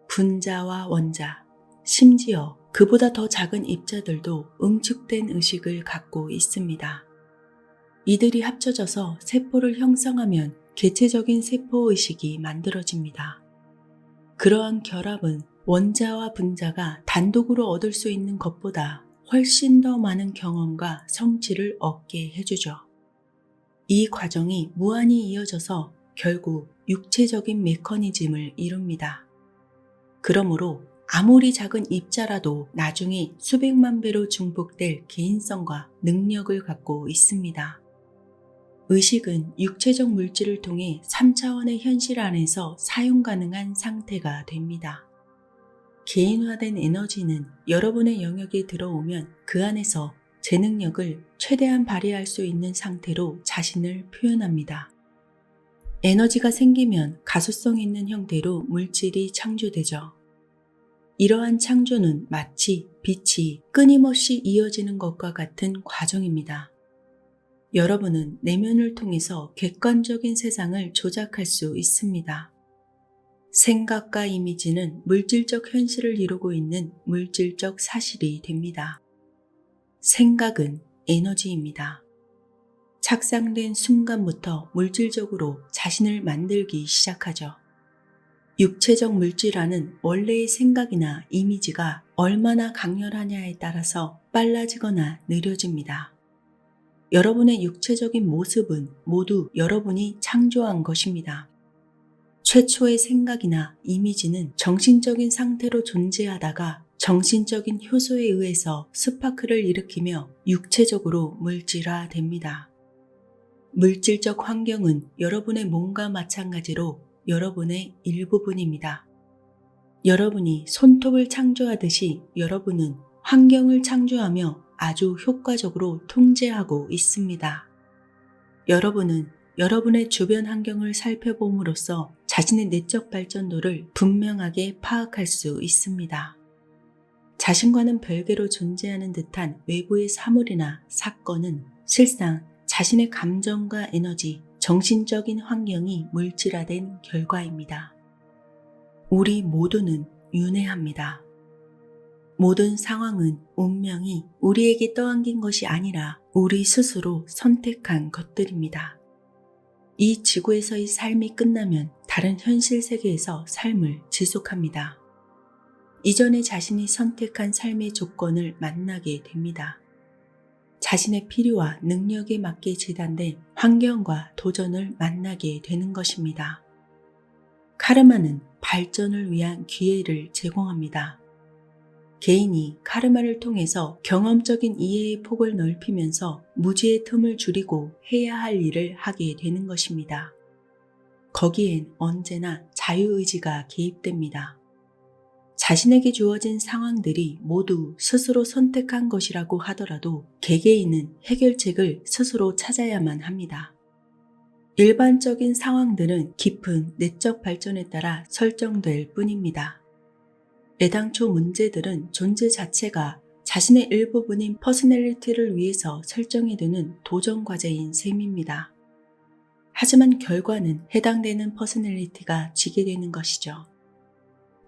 분자와 원자, 심지어 그보다 더 작은 입자들도 응축된 의식을 갖고 있습니다. 이들이 합쳐져서 세포를 형성하면 개체적인 세포의식이 만들어집니다. 그러한 결합은 원자와 분자가 단독으로 얻을 수 있는 것보다 훨씬 더 많은 경험과 성취를 얻게 해주죠. 이 과정이 무한히 이어져서 결국 육체적인 메커니즘을 이룹니다. 그러므로 아무리 작은 입자라도 나중에 수백만 배로 증폭될 개인성과 능력을 갖고 있습니다. 의식은 육체적 물질을 통해 3차원의 현실 안에서 사용 가능한 상태가 됩니다. 개인화된 에너지는 여러분의 영역에 들어오면 그 안에서 제 능력을 최대한 발휘할 수 있는 상태로 자신을 표현합니다. 에너지가 생기면 가소성 있는 형태로 물질이 창조되죠. 이러한 창조는 마치 빛이 끊임없이 이어지는 것과 같은 과정입니다. 여러분은 내면을 통해서 객관적인 세상을 조작할 수 있습니다. 생각과 이미지는 물질적 현실을 이루고 있는 물질적 사실이 됩니다. 생각은 에너지입니다. 착상된 순간부터 물질적으로 자신을 만들기 시작하죠. 육체적 물질화는 원래의 생각이나 이미지가 얼마나 강렬하냐에 따라서 빨라지거나 느려집니다. 여러분의 육체적인 모습은 모두 여러분이 창조한 것입니다. 최초의 생각이나 이미지는 정신적인 상태로 존재하다가 정신적인 효소에 의해서 스파크를 일으키며 육체적으로 물질화됩니다. 물질적 환경은 여러분의 몸과 마찬가지로 여러분의 일부분입니다. 여러분이 손톱을 창조하듯이 여러분은 환경을 창조하며 아주 효과적으로 통제하고 있습니다. 여러분은 여러분의 주변 환경을 살펴봄으로써 자신의 내적 발전도를 분명하게 파악할 수 있습니다. 자신과는 별개로 존재하는 듯한 외부의 사물이나 사건은 실상 자신의 감정과 에너지, 정신적인 환경이 물질화된 결과입니다. 우리 모두는 윤회합니다. 모든 상황은 운명이 우리에게 떠안긴 것이 아니라 우리 스스로 선택한 것들입니다. 이 지구에서의 삶이 끝나면 다른 현실 세계에서 삶을 지속합니다. 이전에 자신이 선택한 삶의 조건을 만나게 됩니다. 자신의 필요와 능력에 맞게 제단된 환경과 도전을 만나게 되는 것입니다. 카르마는 발전을 위한 기회를 제공합니다. 개인이 카르마를 통해서 경험적인 이해의 폭을 넓히면서 무지의 틈을 줄이고 해야 할 일을 하게 되는 것입니다. 거기엔 언제나 자유의지가 개입됩니다. 자신에게 주어진 상황들이 모두 스스로 선택한 것이라고 하더라도 개개인은 해결책을 스스로 찾아야만 합니다. 일반적인 상황들은 깊은 내적 발전에 따라 설정될 뿐입니다. 애당초 문제들은 존재 자체가 자신의 일부분인 퍼스널리티를 위해서 설정해두는 도전 과제인 셈입니다. 하지만 결과는 해당되는 퍼스널리티가 지게 되는 것이죠.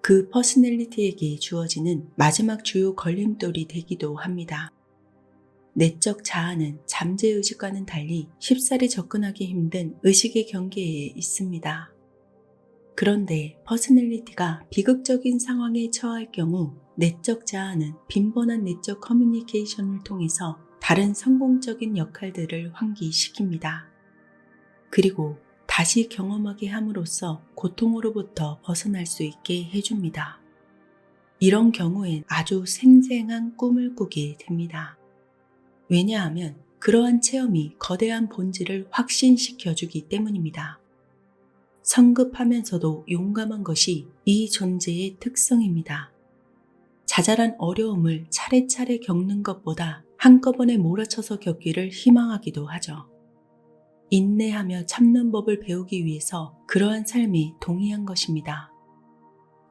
그 퍼스널리티에게 주어지는 마지막 주요 걸림돌이 되기도 합니다. 내적 자아는 잠재의식과는 달리 쉽사리 접근하기 힘든 의식의 경계에 있습니다. 그런데 퍼스널리티가 비극적인 상황에 처할 경우 내적 자아는 빈번한 내적 커뮤니케이션을 통해서 다른 성공적인 역할들을 환기시킵니다. 그리고 다시 경험하게 함으로써 고통으로부터 벗어날 수 있게 해줍니다. 이런 경우엔 아주 생생한 꿈을 꾸게 됩니다. 왜냐하면 그러한 체험이 거대한 본질을 확신시켜주기 때문입니다. 성급하면서도 용감한 것이 이 존재의 특성입니다. 자잘한 어려움을 차례차례 겪는 것보다 한꺼번에 몰아쳐서 겪기를 희망하기도 하죠. 인내하며 참는 법을 배우기 위해서 그러한 삶이 동의한 것입니다.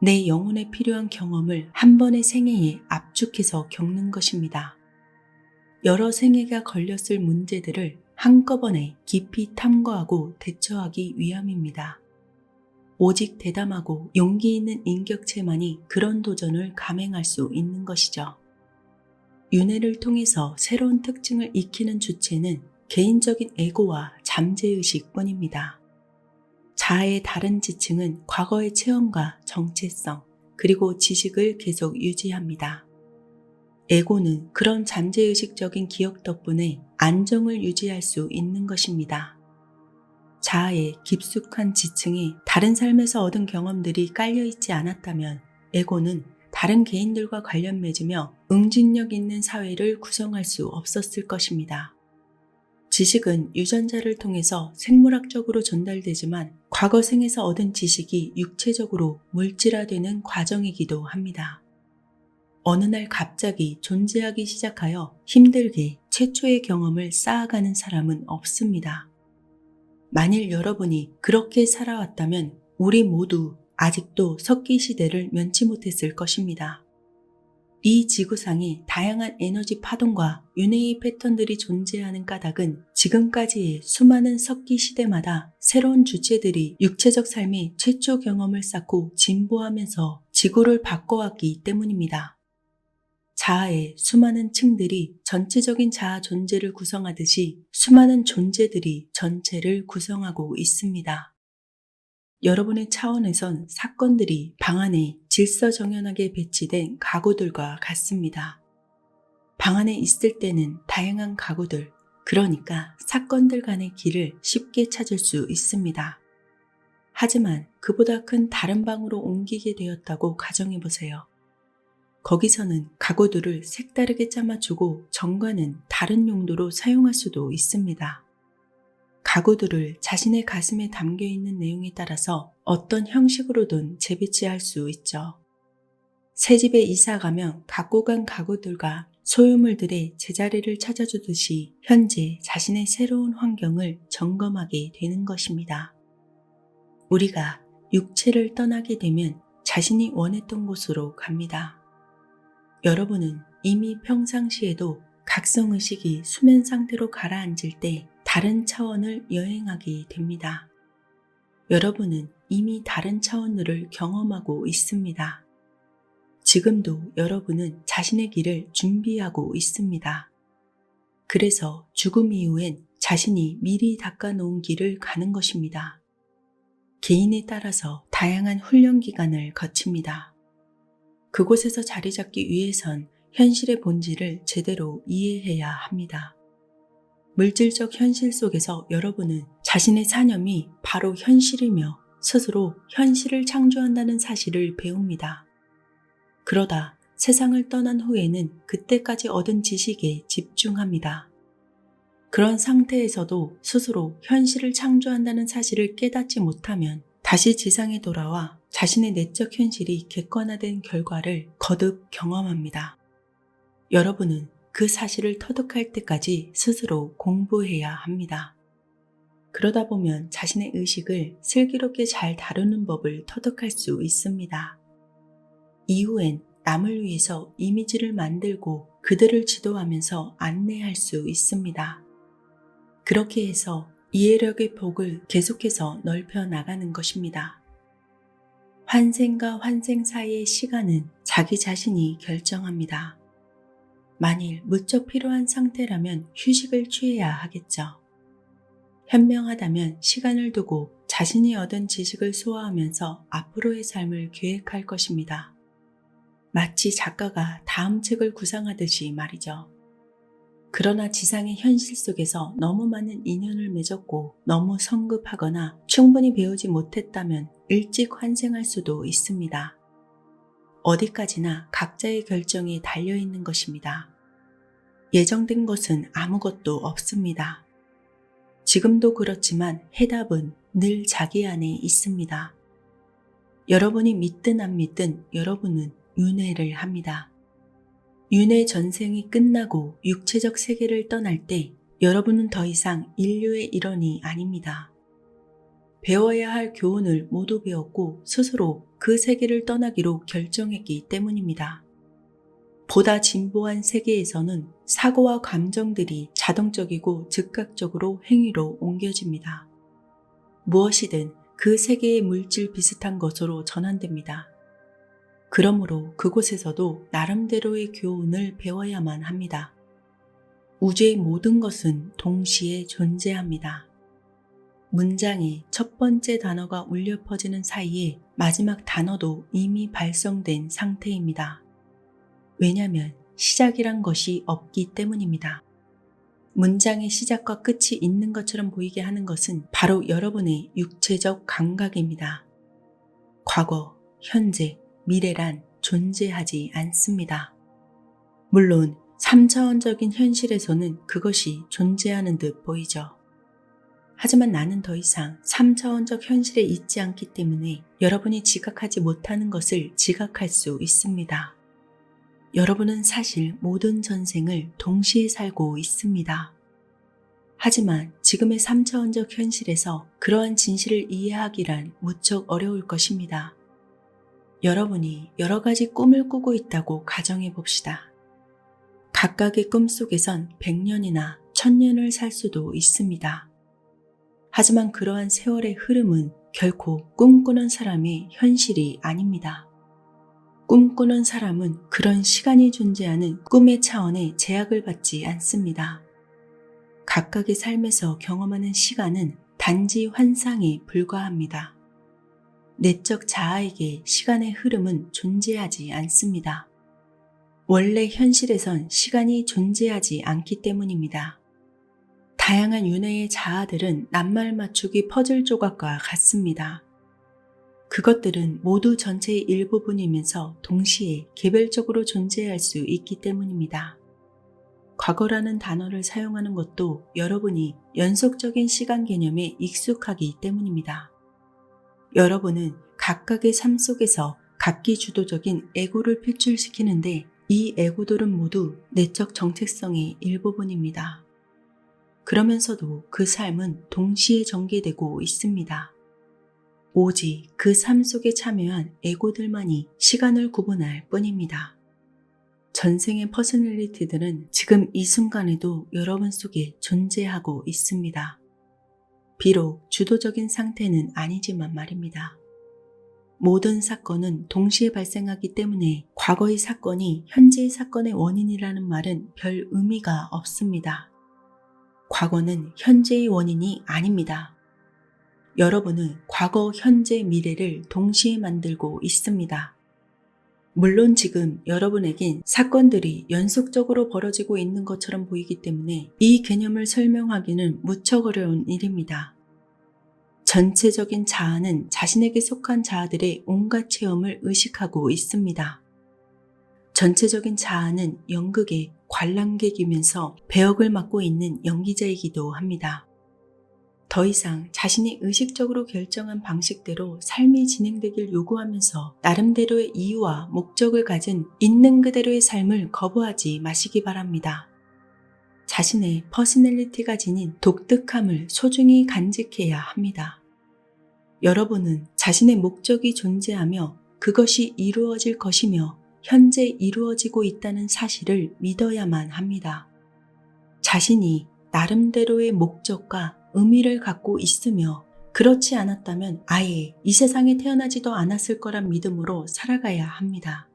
내 영혼에 필요한 경험을 한 번의 생애에 압축해서 겪는 것입니다. 여러 생애가 걸렸을 문제들을 한꺼번에 깊이 탐구하고 대처하기 위함입니다. 오직 대담하고 용기 있는 인격체만이 그런 도전을 감행할 수 있는 것이죠. 윤회를 통해서 새로운 특징을 익히는 주체는 개인적인 에고와 잠재의식 뿐입니다. 자아의 다른 지층은 과거의 체험과 정체성, 그리고 지식을 계속 유지합니다. 에고는 그런 잠재의식적인 기억 덕분에 안정을 유지할 수 있는 것입니다. 자아의 깊숙한 지층에 다른 삶에서 얻은 경험들이 깔려있지 않았다면 에고는 다른 개인들과 관련 맺으며 응징력 있는 사회를 구성할 수 없었을 것입니다. 지식은 유전자를 통해서 생물학적으로 전달되지만 과거 생에서 얻은 지식이 육체적으로 물질화되는 과정이기도 합니다. 어느 날 갑자기 존재하기 시작하여 힘들게 최초의 경험을 쌓아가는 사람은 없습니다. 만일 여러분이 그렇게 살아왔다면 우리 모두 아직도 석기 시대를 면치 못했을 것입니다. 이 지구상에 다양한 에너지 파동과 윤회의 패턴들이 존재하는 까닭은 지금까지의 수많은 석기 시대마다 새로운 주체들이 육체적 삶의 최초 경험을 쌓고 진보하면서 지구를 바꿔왔기 때문입니다. 자아의 수많은 층들이 전체적인 자아 존재를 구성하듯이 수많은 존재들이 전체를 구성하고 있습니다. 여러분의 차원에선 사건들이 방 안에 질서정연하게 배치된 가구들과 같습니다. 방 안에 있을 때는 다양한 가구들, 그러니까 사건들 간의 길을 쉽게 찾을 수 있습니다. 하지만 그보다 큰 다른 방으로 옮기게 되었다고 가정해보세요. 거기서는 가구들을 색다르게 짜맞추고 정과는 다른 용도로 사용할 수도 있습니다. 가구들을 자신의 가슴에 담겨있는 내용에 따라서 어떤 형식으로든 재배치할 수 있죠. 새 집에 이사가면 갖고 간 가구들과 소유물들의 제자리를 찾아주듯이 현재 자신의 새로운 환경을 점검하게 되는 것입니다. 우리가 육체를 떠나게 되면 자신이 원했던 곳으로 갑니다. 여러분은 이미 평상시에도 각성의식이 수면 상태로 가라앉을 때 다른 차원을 여행하게 됩니다. 여러분은 이미 다른 차원들을 경험하고 있습니다. 지금도 여러분은 자신의 길을 준비하고 있습니다. 그래서 죽음 이후엔 자신이 미리 닦아놓은 길을 가는 것입니다. 개인에 따라서 다양한 훈련 기간을 거칩니다. 그곳에서 자리 잡기 위해선 현실의 본질을 제대로 이해해야 합니다. 물질적 현실 속에서 여러분은 자신의 사념이 바로 현실이며 스스로 현실을 창조한다는 사실을 배웁니다. 그러다 세상을 떠난 후에는 그때까지 얻은 지식에 집중합니다. 그런 상태에서도 스스로 현실을 창조한다는 사실을 깨닫지 못하면 다시 지상에 돌아와 자신의 내적 현실이 객관화된 결과를 거듭 경험합니다. 여러분은 그 사실을 터득할 때까지 스스로 공부해야 합니다. 그러다 보면 자신의 의식을 슬기롭게 잘 다루는 법을 터득할 수 있습니다. 이후엔 남을 위해서 이미지를 만들고 그들을 지도하면서 안내할 수 있습니다. 그렇게 해서 이해력의 폭을 계속해서 넓혀 나가는 것입니다. 환생과 환생 사이의 시간은 자기 자신이 결정합니다. 만일 무척 필요한 상태라면 휴식을 취해야 하겠죠. 현명하다면 시간을 두고 자신이 얻은 지식을 소화하면서 앞으로의 삶을 계획할 것입니다. 마치 작가가 다음 책을 구상하듯이 말이죠. 그러나 지상의 현실 속에서 너무 많은 인연을 맺었고 너무 성급하거나 충분히 배우지 못했다면 일찍 환생할 수도 있습니다. 어디까지나 각자의 결정이 달려있는 것입니다. 예정된 것은 아무것도 없습니다. 지금도 그렇지만 해답은 늘 자기 안에 있습니다. 여러분이 믿든 안 믿든 여러분은 윤회를 합니다. 윤회 전생이 끝나고 육체적 세계를 떠날 때 여러분은 더 이상 인류의 일원이 아닙니다. 배워야 할 교훈을 모두 배웠고 스스로 그 세계를 떠나기로 결정했기 때문입니다. 보다 진보한 세계에서는 사고와 감정들이 자동적이고 즉각적으로 행위로 옮겨집니다. 무엇이든 그 세계의 물질 비슷한 것으로 전환됩니다. 그러므로 그곳에서도 나름대로의 교훈을 배워야만 합니다. 우주의 모든 것은 동시에 존재합니다. 문장의 첫 번째 단어가 울려 퍼지는 사이에 마지막 단어도 이미 발성된 상태입니다. 왜냐하면 시작이란 것이 없기 때문입니다. 문장의 시작과 끝이 있는 것처럼 보이게 하는 것은 바로 여러분의 육체적 감각입니다. 과거, 현재, 미래란 존재하지 않습니다. 물론 3차원적인 현실에서는 그것이 존재하는 듯 보이죠. 하지만 나는 더 이상 3차원적 현실에 있지 않기 때문에 여러분이 지각하지 못하는 것을 지각할 수 있습니다. 여러분은 사실 모든 전생을 동시에 살고 있습니다. 하지만 지금의 3차원적 현실에서 그러한 진실을 이해하기란 무척 어려울 것입니다. 여러분이 여러 가지 꿈을 꾸고 있다고 가정해 봅시다. 각각의 꿈 속에선 100년이나 1000년을 살 수도 있습니다. 하지만 그러한 세월의 흐름은 결코 꿈꾸는 사람의 현실이 아닙니다. 꿈꾸는 사람은 그런 시간이 존재하는 꿈의 차원에 제약을 받지 않습니다. 각각의 삶에서 경험하는 시간은 단지 환상에 불과합니다. 내적 자아에게 시간의 흐름은 존재하지 않습니다. 원래 현실에선 시간이 존재하지 않기 때문입니다. 다양한 윤회의 자아들은 낱말 맞추기 퍼즐 조각과 같습니다. 그것들은 모두 전체의 일부분이면서 동시에 개별적으로 존재할 수 있기 때문입니다. 과거라는 단어를 사용하는 것도 여러분이 연속적인 시간 개념에 익숙하기 때문입니다. 여러분은 각각의 삶 속에서 각기 주도적인 에고를 필출시키는데 이 에고들은 모두 내적 정체성의 일부분입니다. 그러면서도 그 삶은 동시에 전개되고 있습니다. 오직 그 삶 속에 참여한 에고들만이 시간을 구분할 뿐입니다. 전생의 퍼스널리티들은 지금 이 순간에도 여러분 속에 존재하고 있습니다. 비록 주도적인 상태는 아니지만 말입니다. 모든 사건은 동시에 발생하기 때문에 과거의 사건이 현재의 사건의 원인이라는 말은 별 의미가 없습니다. 과거는 현재의 원인이 아닙니다. 여러분은 과거, 현재, 미래를 동시에 만들고 있습니다. 물론 지금 여러분에겐 사건들이 연속적으로 벌어지고 있는 것처럼 보이기 때문에 이 개념을 설명하기는 무척 어려운 일입니다. 전체적인 자아는 자신에게 속한 자아들의 온갖 체험을 의식하고 있습니다. 전체적인 자아는 연극의 관람객이면서 배역을 맡고 있는 연기자이기도 합니다. 더 이상 자신이 의식적으로 결정한 방식대로 삶이 진행되길 요구하면서 나름대로의 이유와 목적을 가진 있는 그대로의 삶을 거부하지 마시기 바랍니다. 자신의 퍼스널리티가 지닌 독특함을 소중히 간직해야 합니다. 여러분은 자신의 목적이 존재하며 그것이 이루어질 것이며 현재 이루어지고 있다는 사실을 믿어야만 합니다. 자신이 나름대로의 목적과 의미를 갖고 있으며 그렇지 않았다면 아예 이 세상에 태어나지도 않았을 거란 믿음으로 살아가야 합니다.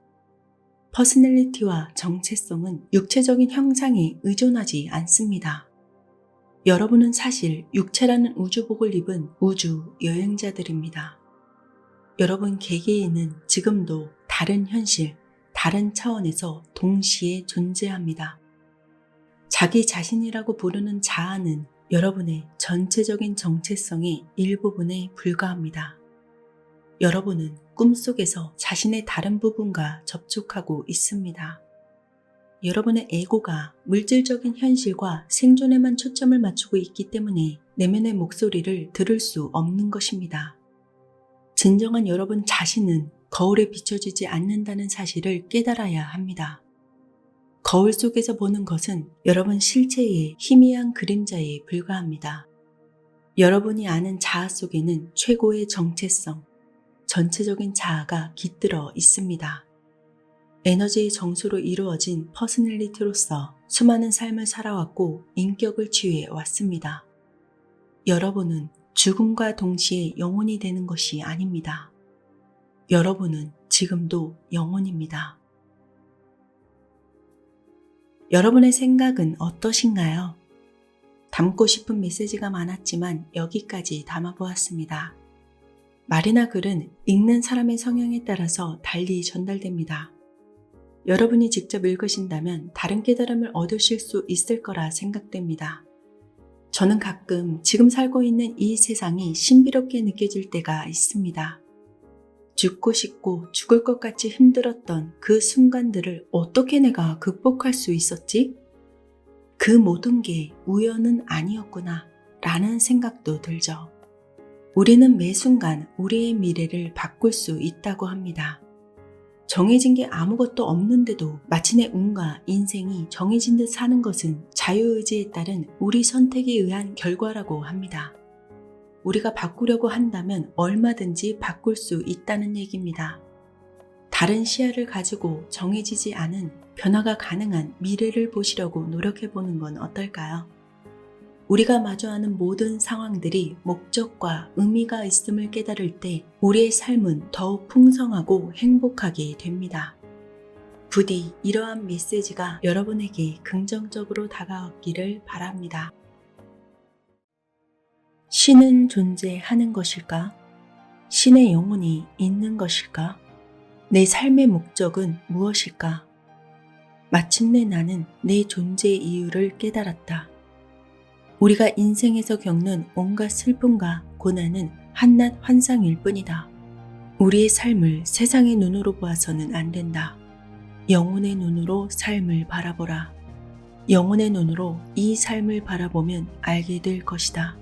퍼스널리티와 정체성은 육체적인 형상에 의존하지 않습니다. 여러분은 사실 육체라는 우주복을 입은 우주 여행자들입니다. 여러분 개개인은 지금도 다른 현실, 다른 차원에서 동시에 존재합니다. 자기 자신이라고 부르는 자아는 여러분의 전체적인 정체성의 일부분에 불과합니다. 여러분은 꿈속에서 자신의 다른 부분과 접촉하고 있습니다. 여러분의 에고가 물질적인 현실과 생존에만 초점을 맞추고 있기 때문에 내면의 목소리를 들을 수 없는 것입니다. 진정한 여러분 자신은 거울에 비춰지지 않는다는 사실을 깨달아야 합니다. 거울 속에서 보는 것은 여러분 실체의 희미한 그림자에 불과합니다. 여러분이 아는 자아 속에는 최고의 정체성, 전체적인 자아가 깃들어 있습니다. 에너지의 정수로 이루어진 퍼스널리티로서 수많은 삶을 살아왔고 인격을 치유해 왔습니다. 여러분은 죽음과 동시에 영혼이 되는 것이 아닙니다. 여러분은 지금도 영혼입니다. 여러분의 생각은 어떠신가요? 담고 싶은 메시지가 많았지만 여기까지 담아보았습니다. 말이나 글은 읽는 사람의 성향에 따라서 달리 전달됩니다. 여러분이 직접 읽으신다면 다른 깨달음을 얻으실 수 있을 거라 생각됩니다. 저는 가끔 지금 살고 있는 이 세상이 신비롭게 느껴질 때가 있습니다. 죽고 싶고 죽을 것 같이 힘들었던 그 순간들을 어떻게 내가 극복할 수 있었지? 그 모든 게 우연은 아니었구나 라는 생각도 들죠. 우리는 매 순간 우리의 미래를 바꿀 수 있다고 합니다. 정해진 게 아무것도 없는데도 마치 내 운과 인생이 정해진 듯 사는 것은 자유의지에 따른 우리 선택에 의한 결과라고 합니다. 우리가 바꾸려고 한다면 얼마든지 바꿀 수 있다는 얘기입니다. 다른 시야를 가지고 정해지지 않은 변화가 가능한 미래를 보시려고 노력해보는 건 어떨까요? 우리가 마주하는 모든 상황들이 목적과 의미가 있음을 깨달을 때 우리의 삶은 더욱 풍성하고 행복하게 됩니다. 부디 이러한 메시지가 여러분에게 긍정적으로 다가왔기를 바랍니다. 신은 존재하는 것일까? 신의 영혼이 있는 것일까? 내 삶의 목적은 무엇일까? 마침내 나는 내 존재의 이유를 깨달았다. 우리가 인생에서 겪는 온갖 슬픔과 고난은 한낱 환상일 뿐이다. 우리의 삶을 세상의 눈으로 보아서는 안 된다. 영혼의 눈으로 삶을 바라보라. 영혼의 눈으로 이 삶을 바라보면 알게 될 것이다.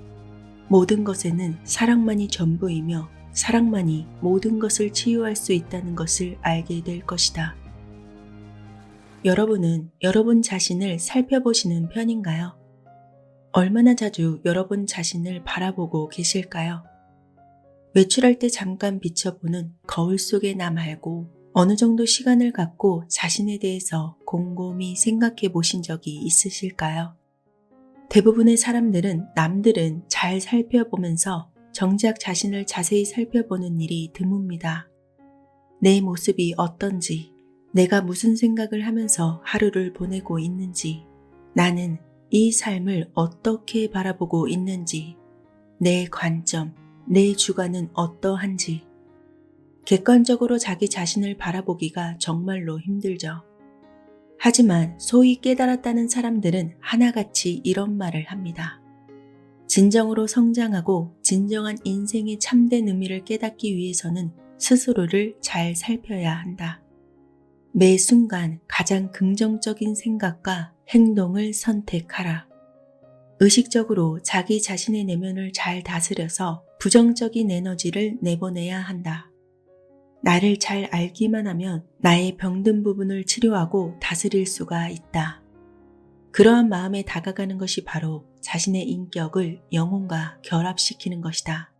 모든 것에는 사랑만이 전부이며 사랑만이 모든 것을 치유할 수 있다는 것을 알게 될 것이다. 여러분은 여러분 자신을 살펴보시는 편인가요? 얼마나 자주 여러분 자신을 바라보고 계실까요? 외출할 때 잠깐 비춰보는 거울 속의 나 말고 어느 정도 시간을 갖고 자신에 대해서 곰곰이 생각해 보신 적이 있으실까요? 대부분의 사람들은 남들은 잘 살펴보면서 정작 자신을 자세히 살펴보는 일이 드뭅니다. 내 모습이 어떤지, 내가 무슨 생각을 하면서 하루를 보내고 있는지, 나는 이 삶을 어떻게 바라보고 있는지, 내 관점, 내 주관은 어떠한지, 객관적으로 자기 자신을 바라보기가 정말로 힘들죠. 하지만 소위 깨달았다는 사람들은 하나같이 이런 말을 합니다. 진정으로 성장하고 진정한 인생의 참된 의미를 깨닫기 위해서는 스스로를 잘 살펴야 한다. 매 순간 가장 긍정적인 생각과 행동을 선택하라. 의식적으로 자기 자신의 내면을 잘 다스려서 부정적인 에너지를 내보내야 한다. 나를 잘 알기만 하면 나의 병든 부분을 치료하고 다스릴 수가 있다. 그러한 마음에 다가가는 것이 바로 자신의 인격을 영혼과 결합시키는 것이다.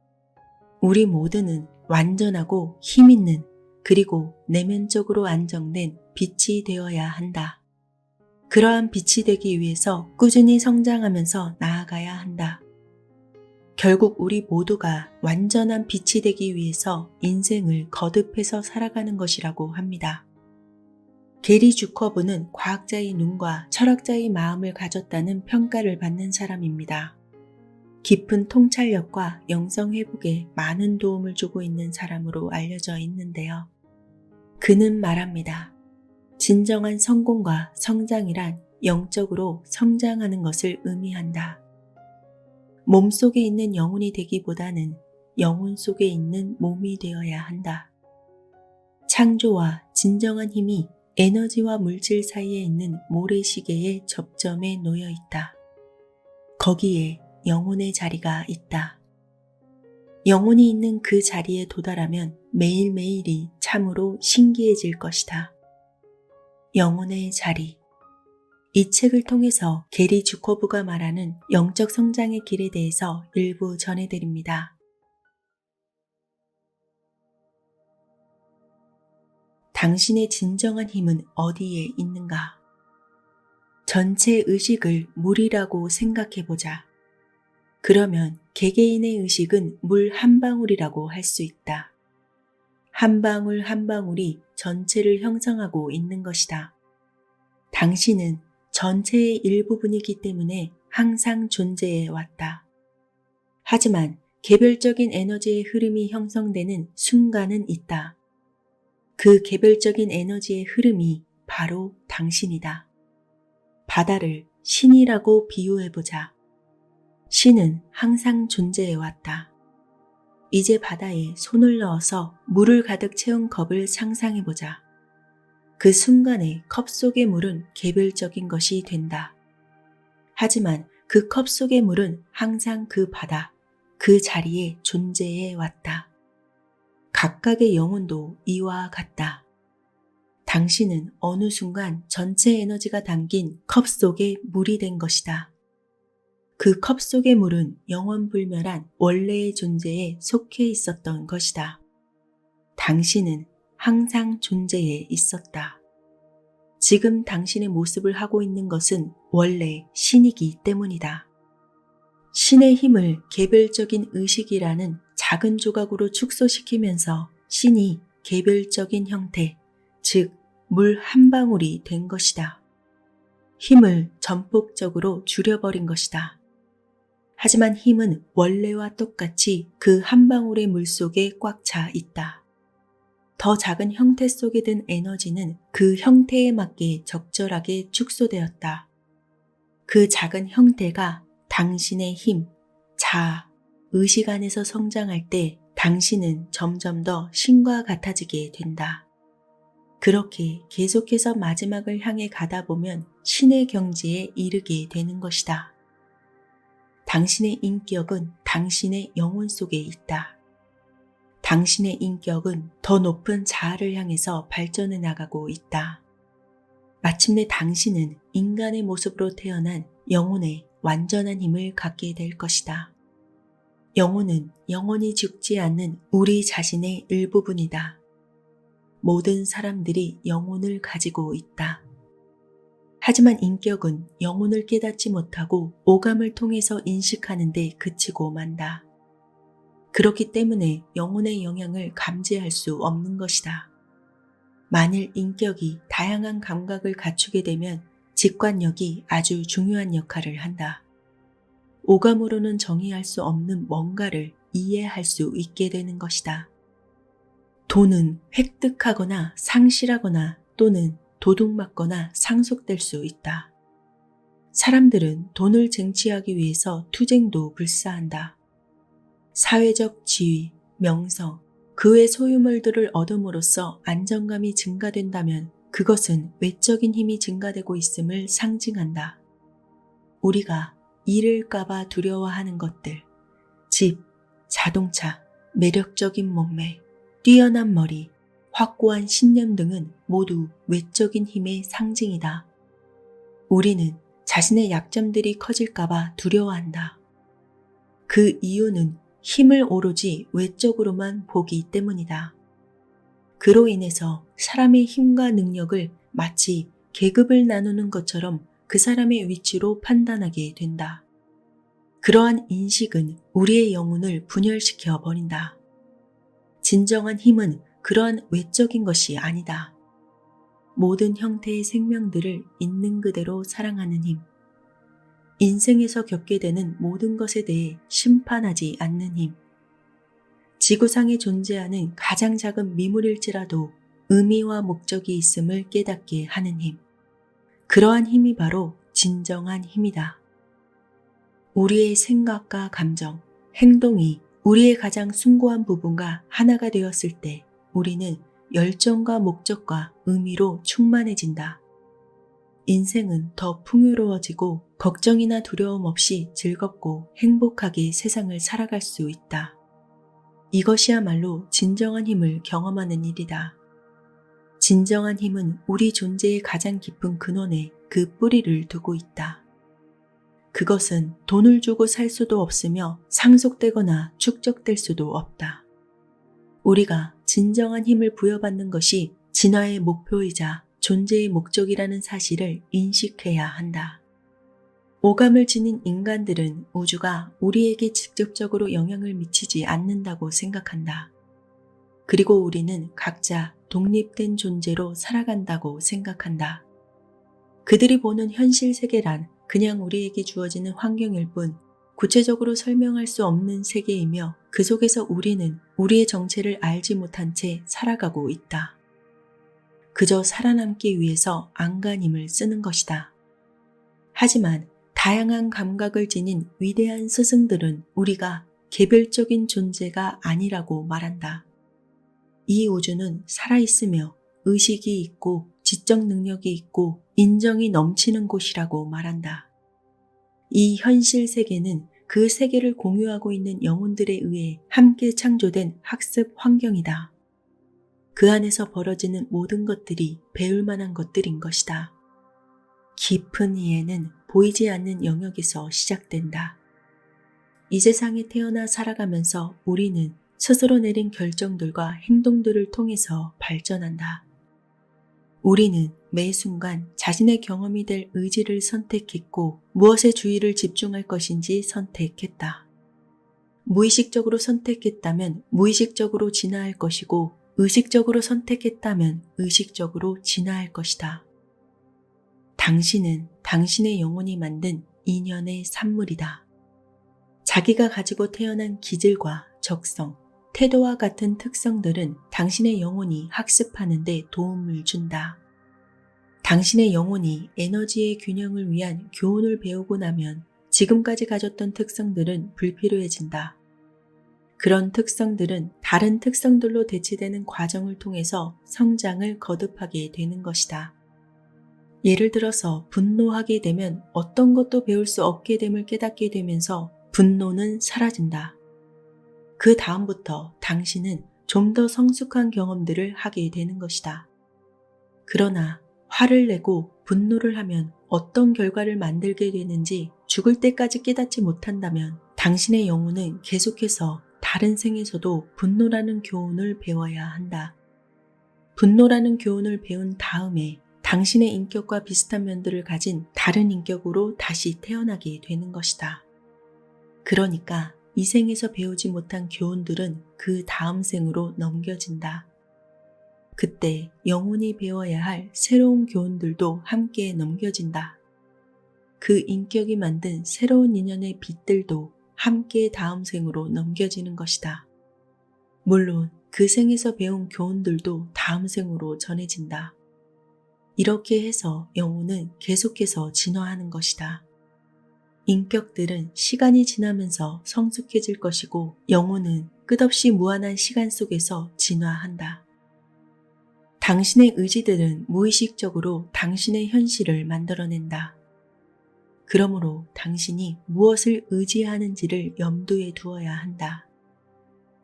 우리 모두는 완전하고 힘있는 그리고 내면적으로 안정된 빛이 되어야 한다. 그러한 빛이 되기 위해서 꾸준히 성장하면서 나아가야 한다. 결국 우리 모두가 완전한 빛이 되기 위해서 인생을 거듭해서 살아가는 것이라고 합니다. 게리 주커브는 과학자의 눈과 철학자의 마음을 가졌다는 평가를 받는 사람입니다. 깊은 통찰력과 영성 회복에 많은 도움을 주고 있는 사람으로 알려져 있는데요. 그는 말합니다. 진정한 성공과 성장이란 영적으로 성장하는 것을 의미한다. 몸속에 있는 영혼이 되기보다는 영혼 속에 있는 몸이 되어야 한다. 창조와 진정한 힘이 에너지와 물질 사이에 있는 모래시계의 접점에 놓여 있다. 거기에 영혼의 자리가 있다. 영혼이 있는 그 자리에 도달하면 매일매일이 참으로 신기해질 것이다. 영혼의 자리, 이 책을 통해서 게리 주코브가 말하는 영적 성장의 길에 대해서 일부 전해드립니다. 당신의 진정한 힘은 어디에 있는가? 전체 의식을 물이라고 생각해보자. 그러면 개개인의 의식은 물 한 방울이라고 할 수 있다. 한 방울 한 방울이 전체를 형성하고 있는 것이다. 당신은 전체의 일부분이기 때문에 항상 존재해 왔다. 하지만 개별적인 에너지의 흐름이 형성되는 순간은 있다. 그 개별적인 에너지의 흐름이 바로 당신이다. 바다를 신이라고 비유해보자. 신은 항상 존재해왔다. 이제 바다에 손을 넣어서 물을 가득 채운 컵을 상상해보자. 그 순간에 컵 속의 물은 개별적인 것이 된다. 하지만 그 컵 속의 물은 항상 그 바다, 그 자리에 존재해왔다. 각각의 영혼도 이와 같다. 당신은 어느 순간 전체 에너지가 담긴 컵 속의 물이 된 것이다. 그 컵 속의 물은 영원불멸한 원래의 존재에 속해 있었던 것이다. 당신은 항상 존재해 있었다. 지금 당신의 모습을 하고 있는 것은 원래 신이기 때문이다. 신의 힘을 개별적인 의식이라는 작은 조각으로 축소시키면서 신이 개별적인 형태, 즉 물 한 방울이 된 것이다. 힘을 전폭적으로 줄여버린 것이다. 하지만 힘은 원래와 똑같이 그 한 방울의 물 속에 꽉 차 있다. 더 작은 형태 속에 든 에너지는 그 형태에 맞게 적절하게 축소되었다. 그 작은 형태가 당신의 힘, 자아, 의식 안에서 성장할 때 당신은 점점 더 신과 같아지게 된다. 그렇게 계속해서 마지막을 향해 가다 보면 신의 경지에 이르게 되는 것이다. 당신의 인격은 당신의 영혼 속에 있다. 당신의 인격은 더 높은 자아를 향해서 발전해 나가고 있다. 마침내 당신은 인간의 모습으로 태어난 영혼의 완전한 힘을 갖게 될 것이다. 영혼은 영원히 죽지 않는 우리 자신의 일부분이다. 모든 사람들이 영혼을 가지고 있다. 하지만 인격은 영혼을 깨닫지 못하고 오감을 통해서 인식하는 데 그치고 만다. 그렇기 때문에 영혼의 영향을 감지할 수 없는 것이다. 만일 인격이 다양한 감각을 갖추게 되면 직관력이 아주 중요한 역할을 한다. 오감으로는 정의할 수 없는 뭔가를 이해할 수 있게 되는 것이다. 돈은 획득하거나 상실하거나 또는 도둑맞거나 상속될 수 있다. 사람들은 돈을 쟁취하기 위해서 투쟁도 불사한다. 사회적 지위, 명성, 그 외 소유물들을 얻음으로써 안정감이 증가된다면 그것은 외적인 힘이 증가되고 있음을 상징한다. 우리가 잃을까봐 두려워하는 것들, 집, 자동차, 매력적인 몸매, 뛰어난 머리, 확고한 신념 등은 모두 외적인 힘의 상징이다. 우리는 자신의 약점들이 커질까봐 두려워한다. 그 이유는 힘을 오로지 외적으로만 보기 때문이다. 그로 인해서 사람의 힘과 능력을 마치 계급을 나누는 것처럼 그 사람의 위치로 판단하게 된다. 그러한 인식은 우리의 영혼을 분열시켜 버린다. 진정한 힘은 그러한 외적인 것이 아니다. 모든 형태의 생명들을 있는 그대로 사랑하는 힘. 인생에서 겪게 되는 모든 것에 대해 심판하지 않는 힘. 지구상에 존재하는 가장 작은 미물일지라도 의미와 목적이 있음을 깨닫게 하는 힘. 그러한 힘이 바로 진정한 힘이다. 우리의 생각과 감정, 행동이 우리의 가장 숭고한 부분과 하나가 되었을 때 우리는 열정과 목적과 의미로 충만해진다. 인생은 더 풍요로워지고 걱정이나 두려움 없이 즐겁고 행복하게 세상을 살아갈 수 있다. 이것이야말로 진정한 힘을 경험하는 일이다. 진정한 힘은 우리 존재의 가장 깊은 근원에 그 뿌리를 두고 있다. 그것은 돈을 주고 살 수도 없으며 상속되거나 축적될 수도 없다. 우리가 진정한 힘을 부여받는 것이 진화의 목표이자 존재의 목적이라는 사실을 인식해야 한다. 오감을 지닌 인간들은 우주가 우리에게 직접적으로 영향을 미치지 않는다고 생각한다. 그리고 우리는 각자 독립된 존재로 살아간다고 생각한다. 그들이 보는 현실 세계란 그냥 우리에게 주어지는 환경일 뿐 구체적으로 설명할 수 없는 세계이며 그 속에서 우리는 우리의 정체를 알지 못한 채 살아가고 있다. 그저 살아남기 위해서 안간힘을 쓰는 것이다. 하지만 다양한 감각을 지닌 위대한 스승들은 우리가 개별적인 존재가 아니라고 말한다. 이 우주는 살아있으며 의식이 있고 지적 능력이 있고 인정이 넘치는 곳이라고 말한다. 이 현실 세계는 그 세계를 공유하고 있는 영혼들에 의해 함께 창조된 학습 환경이다. 그 안에서 벌어지는 모든 것들이 배울 만한 것들인 것이다. 깊은 이해는 보이지 않는 영역에서 시작된다. 이 세상에 태어나 살아가면서 우리는 스스로 내린 결정들과 행동들을 통해서 발전한다. 우리는 매 순간 자신의 경험이 될 의지를 선택했고 무엇에 주의를 집중할 것인지 선택했다. 무의식적으로 선택했다면 무의식적으로 진화할 것이고 의식적으로 선택했다면 의식적으로 진화할 것이다. 당신은 당신의 영혼이 만든 인연의 산물이다. 자기가 가지고 태어난 기질과 적성, 태도와 같은 특성들은 당신의 영혼이 학습하는 데 도움을 준다. 당신의 영혼이 에너지의 균형을 위한 교훈을 배우고 나면 지금까지 가졌던 특성들은 불필요해진다. 그런 특성들은 다른 특성들로 대체되는 과정을 통해서 성장을 거듭하게 되는 것이다. 예를 들어서 분노하게 되면 어떤 것도 배울 수 없게 됨을 깨닫게 되면서 분노는 사라진다. 그 다음부터 당신은 좀 더 성숙한 경험들을 하게 되는 것이다. 그러나 화를 내고 분노를 하면 어떤 결과를 만들게 되는지 죽을 때까지 깨닫지 못한다면 당신의 영혼은 계속해서 다른 생에서도 분노라는 교훈을 배워야 한다. 분노라는 교훈을 배운 다음에 당신의 인격과 비슷한 면들을 가진 다른 인격으로 다시 태어나게 되는 것이다. 그러니까 이 생에서 배우지 못한 교훈들은 그 다음 생으로 넘겨진다. 그때 영혼이 배워야 할 새로운 교훈들도 함께 넘겨진다. 그 인격이 만든 새로운 인연의 빛들도 함께 다음 생으로 넘겨지는 것이다. 물론 그 생에서 배운 교훈들도 다음 생으로 전해진다. 이렇게 해서 영혼은 계속해서 진화하는 것이다. 인격들은 시간이 지나면서 성숙해질 것이고 영혼은 끝없이 무한한 시간 속에서 진화한다. 당신의 의지들은 무의식적으로 당신의 현실을 만들어낸다. 그러므로 당신이 무엇을 의지하는지를 염두에 두어야 한다.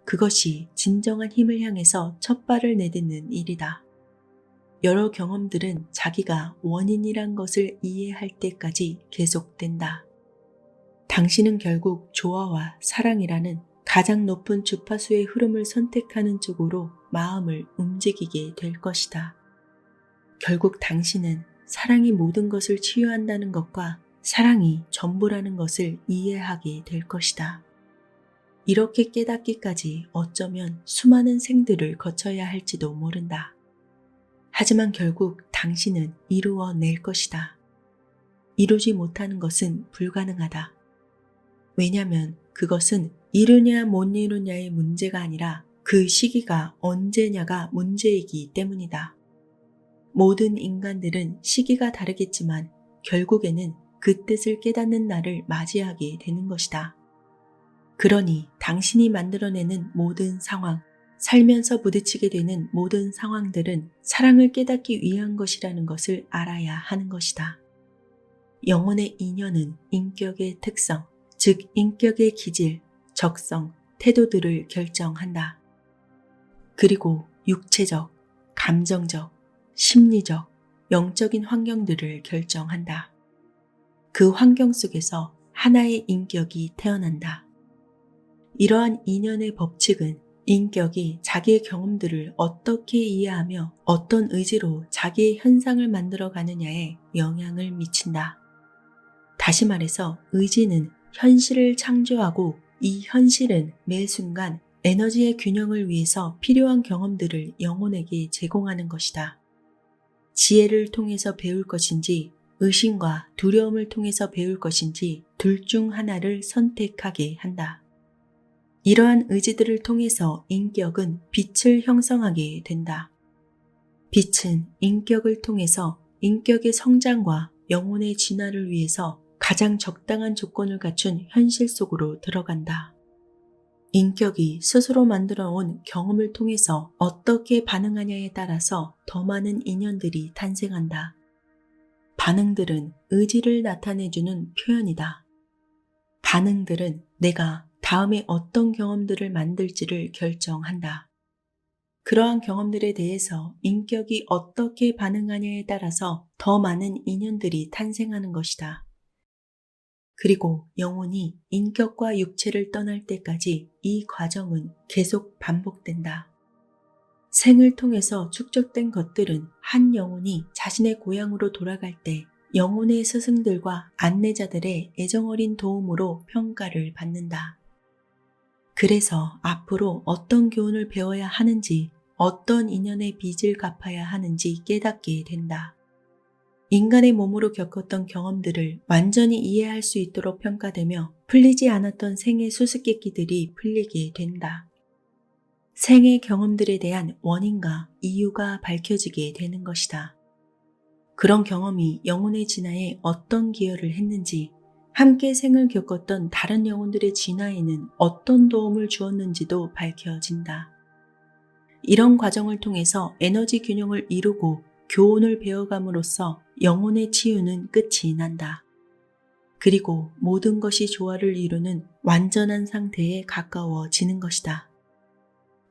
그것이 진정한 힘을 향해서 첫 발을 내딛는 일이다. 여러 경험들은 자기가 원인이란 것을 이해할 때까지 계속된다. 당신은 결국 조화와 사랑이라는 가장 높은 주파수의 흐름을 선택하는 쪽으로 마음을 움직이게 될 것이다. 결국 당신은 사랑이 모든 것을 치유한다는 것과 사랑이 전부라는 것을 이해하게 될 것이다. 이렇게 깨닫기까지 어쩌면 수많은 생들을 거쳐야 할지도 모른다. 하지만 결국 당신은 이루어낼 것이다. 이루지 못하는 것은 불가능하다. 왜냐하면 그것은 이루냐 못 이루냐의 문제가 아니라 그 시기가 언제냐가 문제이기 때문이다. 모든 인간들은 시기가 다르겠지만 결국에는 그 뜻을 깨닫는 날을 맞이하게 되는 것이다. 그러니 당신이 만들어내는 모든 상황, 살면서 부딪히게 되는 모든 상황들은 사랑을 깨닫기 위한 것이라는 것을 알아야 하는 것이다. 영혼의 인연은 인격의 특성, 즉 인격의 기질, 적성, 태도들을 결정한다. 그리고 육체적, 감정적, 심리적, 영적인 환경들을 결정한다. 그 환경 속에서 하나의 인격이 태어난다. 이러한 인연의 법칙은 인격이 자기의 경험들을 어떻게 이해하며 어떤 의지로 자기의 현상을 만들어 가느냐에 영향을 미친다. 다시 말해서 의지는 현실을 창조하고 이 현실은 매 순간 에너지의 균형을 위해서 필요한 경험들을 영혼에게 제공하는 것이다. 지혜를 통해서 배울 것인지 의심과 두려움을 통해서 배울 것인지 둘 중 하나를 선택하게 한다. 이러한 의지들을 통해서 인격은 빛을 형성하게 된다. 빛은 인격을 통해서 인격의 성장과 영혼의 진화를 위해서 가장 적당한 조건을 갖춘 현실 속으로 들어간다. 인격이 스스로 만들어 온 경험을 통해서 어떻게 반응하냐에 따라서 더 많은 인연들이 탄생한다. 반응들은 의지를 나타내주는 표현이다. 반응들은 내가 다음에 어떤 경험들을 만들지를 결정한다. 그러한 경험들에 대해서 인격이 어떻게 반응하냐에 따라서 더 많은 인연들이 탄생하는 것이다. 그리고 영혼이 인격과 육체를 떠날 때까지 이 과정은 계속 반복된다. 생을 통해서 축적된 것들은 한 영혼이 자신의 고향으로 돌아갈 때 영혼의 스승들과 안내자들의 애정어린 도움으로 평가를 받는다. 그래서 앞으로 어떤 교훈을 배워야 하는지, 어떤 인연의 빚을 갚아야 하는지 깨닫게 된다. 인간의 몸으로 겪었던 경험들을 완전히 이해할 수 있도록 평가되며 풀리지 않았던 생의 수수께끼들이 풀리게 된다. 생의 경험들에 대한 원인과 이유가 밝혀지게 되는 것이다. 그런 경험이 영혼의 진화에 어떤 기여를 했는지, 함께 생을 겪었던 다른 영혼들의 진화에는 어떤 도움을 주었는지도 밝혀진다. 이런 과정을 통해서 에너지 균형을 이루고 교훈을 배워감으로써 영혼의 치유는 끝이 난다. 그리고 모든 것이 조화를 이루는 완전한 상태에 가까워지는 것이다.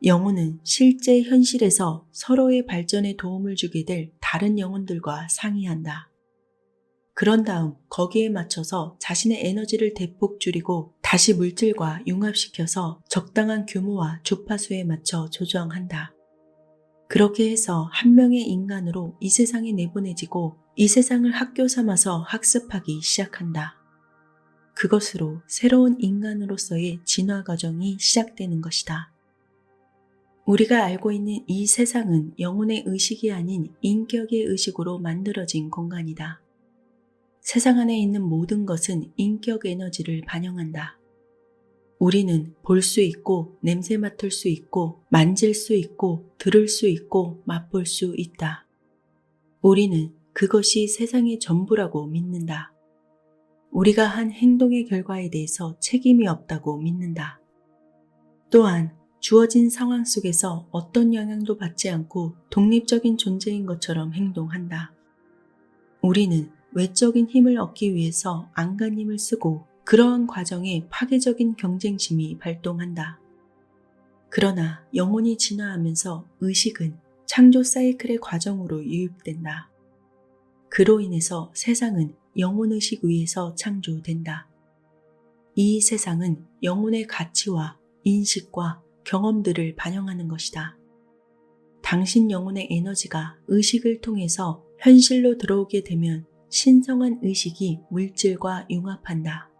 영혼은 실제 현실에서 서로의 발전에 도움을 주게 될 다른 영혼들과 상의한다. 그런 다음 거기에 맞춰서 자신의 에너지를 대폭 줄이고 다시 물질과 융합시켜서 적당한 규모와 주파수에 맞춰 조정한다. 그렇게 해서 한 명의 인간으로 이 세상에 내보내지고 이 세상을 학교 삼아서 학습하기 시작한다. 그것으로 새로운 인간으로서의 진화 과정이 시작되는 것이다. 우리가 알고 있는 이 세상은 영혼의 의식이 아닌 인격의 의식으로 만들어진 공간이다. 세상 안에 있는 모든 것은 인격 에너지를 반영한다. 우리는 볼 수 있고 냄새 맡을 수 있고 만질 수 있고 들을 수 있고 맛볼 수 있다. 우리는 그것이 세상의 전부라고 믿는다. 우리가 한 행동의 결과에 대해서 책임이 없다고 믿는다. 또한 주어진 상황 속에서 어떤 영향도 받지 않고 독립적인 존재인 것처럼 행동한다. 우리는 외적인 힘을 얻기 위해서 안간힘을 쓰고 그러한 과정에 파괴적인 경쟁심이 발동한다. 그러나 영혼이 진화하면서 의식은 창조 사이클의 과정으로 유입된다. 그로 인해서 세상은 영혼의식 위에서 창조된다. 이 세상은 영혼의 가치와 인식과 경험들을 반영하는 것이다. 당신 영혼의 에너지가 의식을 통해서 현실로 들어오게 되면 신성한 의식이 물질과 융합한다.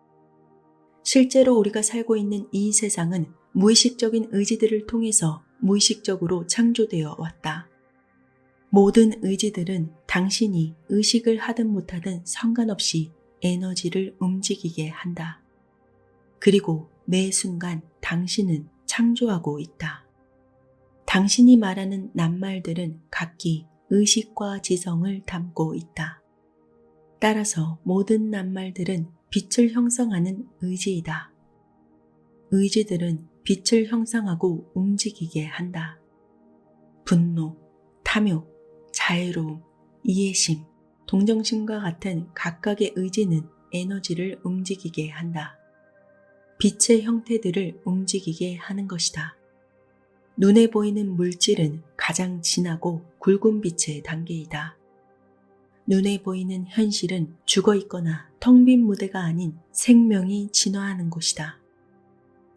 실제로 우리가 살고 있는 이 세상은 무의식적인 의지들을 통해서 무의식적으로 창조되어 왔다. 모든 의지들은 당신이 의식을 하든 못하든 상관없이 에너지를 움직이게 한다. 그리고 매 순간 당신은 창조하고 있다. 당신이 말하는 낱말들은 각기 의식과 지성을 담고 있다. 따라서 모든 낱말들은 빛을 형성하는 의지이다. 의지들은 빛을 형성하고 움직이게 한다. 분노, 탐욕, 자애로움, 이해심, 동정심과 같은 각각의 의지는 에너지를 움직이게 한다. 빛의 형태들을 움직이게 하는 것이다. 눈에 보이는 물질은 가장 진하고 굵은 빛의 단계이다. 눈에 보이는 현실은 죽어있거나 텅 빈 무대가 아닌 생명이 진화하는 곳이다.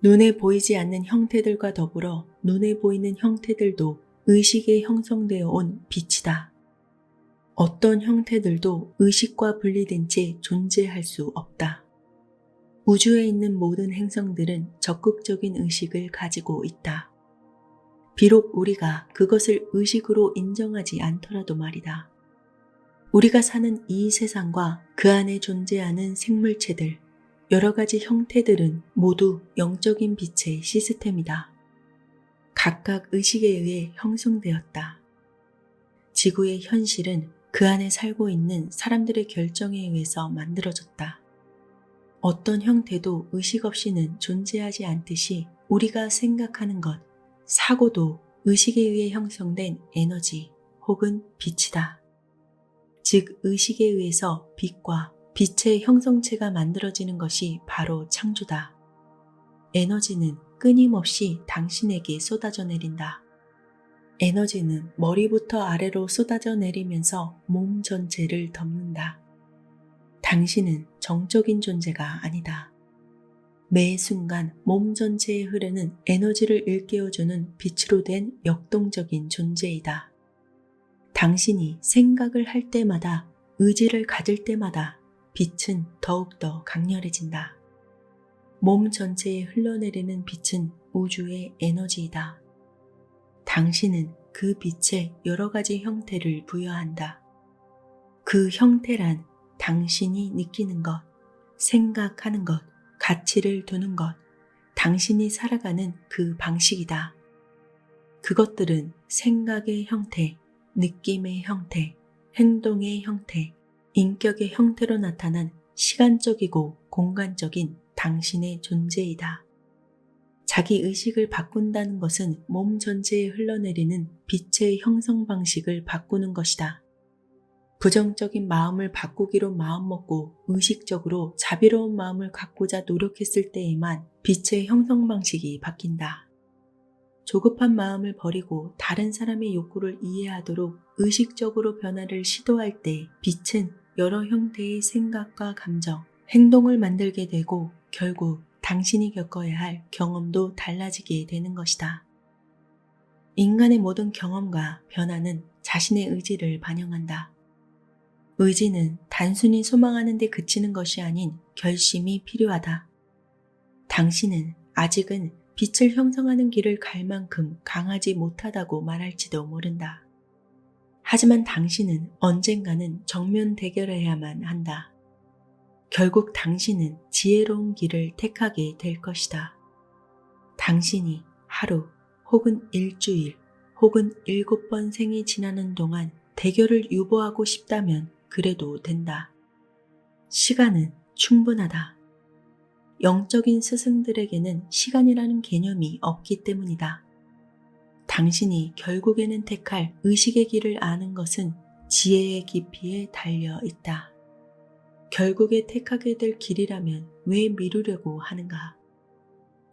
눈에 보이지 않는 형태들과 더불어 눈에 보이는 형태들도 의식에 형성되어 온 빛이다. 어떤 형태들도 의식과 분리된 채 존재할 수 없다. 우주에 있는 모든 행성들은 적극적인 의식을 가지고 있다. 비록 우리가 그것을 의식으로 인정하지 않더라도 말이다. 우리가 사는 이 세상과 그 안에 존재하는 생물체들, 여러 가지 형태들은 모두 영적인 빛의 시스템이다. 각각 의식에 의해 형성되었다. 지구의 현실은 그 안에 살고 있는 사람들의 결정에 의해서 만들어졌다. 어떤 형태도 의식 없이는 존재하지 않듯이 우리가 생각하는 것, 사고도 의식에 의해 형성된 에너지 혹은 빛이다. 즉 의식에 의해서 빛과 빛의 형성체가 만들어지는 것이 바로 창조다. 에너지는 끊임없이 당신에게 쏟아져 내린다. 에너지는 머리부터 아래로 쏟아져 내리면서 몸 전체를 덮는다. 당신은 정적인 존재가 아니다. 매 순간 몸 전체에 흐르는 에너지를 일깨워주는 빛으로 된 역동적인 존재이다. 당신이 생각을 할 때마다, 의지를 가질 때마다 빛은 더욱더 강렬해진다. 몸 전체에 흘러내리는 빛은 우주의 에너지이다. 당신은 그 빛에 여러 가지 형태를 부여한다. 그 형태란 당신이 느끼는 것, 생각하는 것, 가치를 두는 것, 당신이 살아가는 그 방식이다. 그것들은 생각의 형태, 느낌의 형태, 행동의 형태, 인격의 형태로 나타난 시간적이고 공간적인 당신의 존재이다. 자기 의식을 바꾼다는 것은 몸 전체에 흘러내리는 빛의 형성 방식을 바꾸는 것이다. 부정적인 마음을 바꾸기로 마음먹고 의식적으로 자비로운 마음을 갖고자 노력했을 때에만 빛의 형성 방식이 바뀐다. 조급한 마음을 버리고 다른 사람의 욕구를 이해하도록 의식적으로 변화를 시도할 때 빛은 여러 형태의 생각과 감정, 행동을 만들게 되고 결국 당신이 겪어야 할 경험도 달라지게 되는 것이다. 인간의 모든 경험과 변화는 자신의 의지를 반영한다. 의지는 단순히 소망하는 데 그치는 것이 아닌 결심이 필요하다. 당신은 아직은 빛을 형성하는 길을 갈 만큼 강하지 못하다고 말할지도 모른다. 하지만 당신은 언젠가는 정면 대결해야만 한다. 결국 당신은 지혜로운 길을 택하게 될 것이다. 당신이 하루 혹은 일주일 혹은 7번 생이 지나는 동안 대결을 유보하고 싶다면 그래도 된다. 시간은 충분하다. 영적인 스승들에게는 시간이라는 개념이 없기 때문이다. 당신이 결국에는 택할 의식의 길을 아는 것은 지혜의 깊이에 달려 있다. 결국에 택하게 될 길이라면 왜 미루려고 하는가?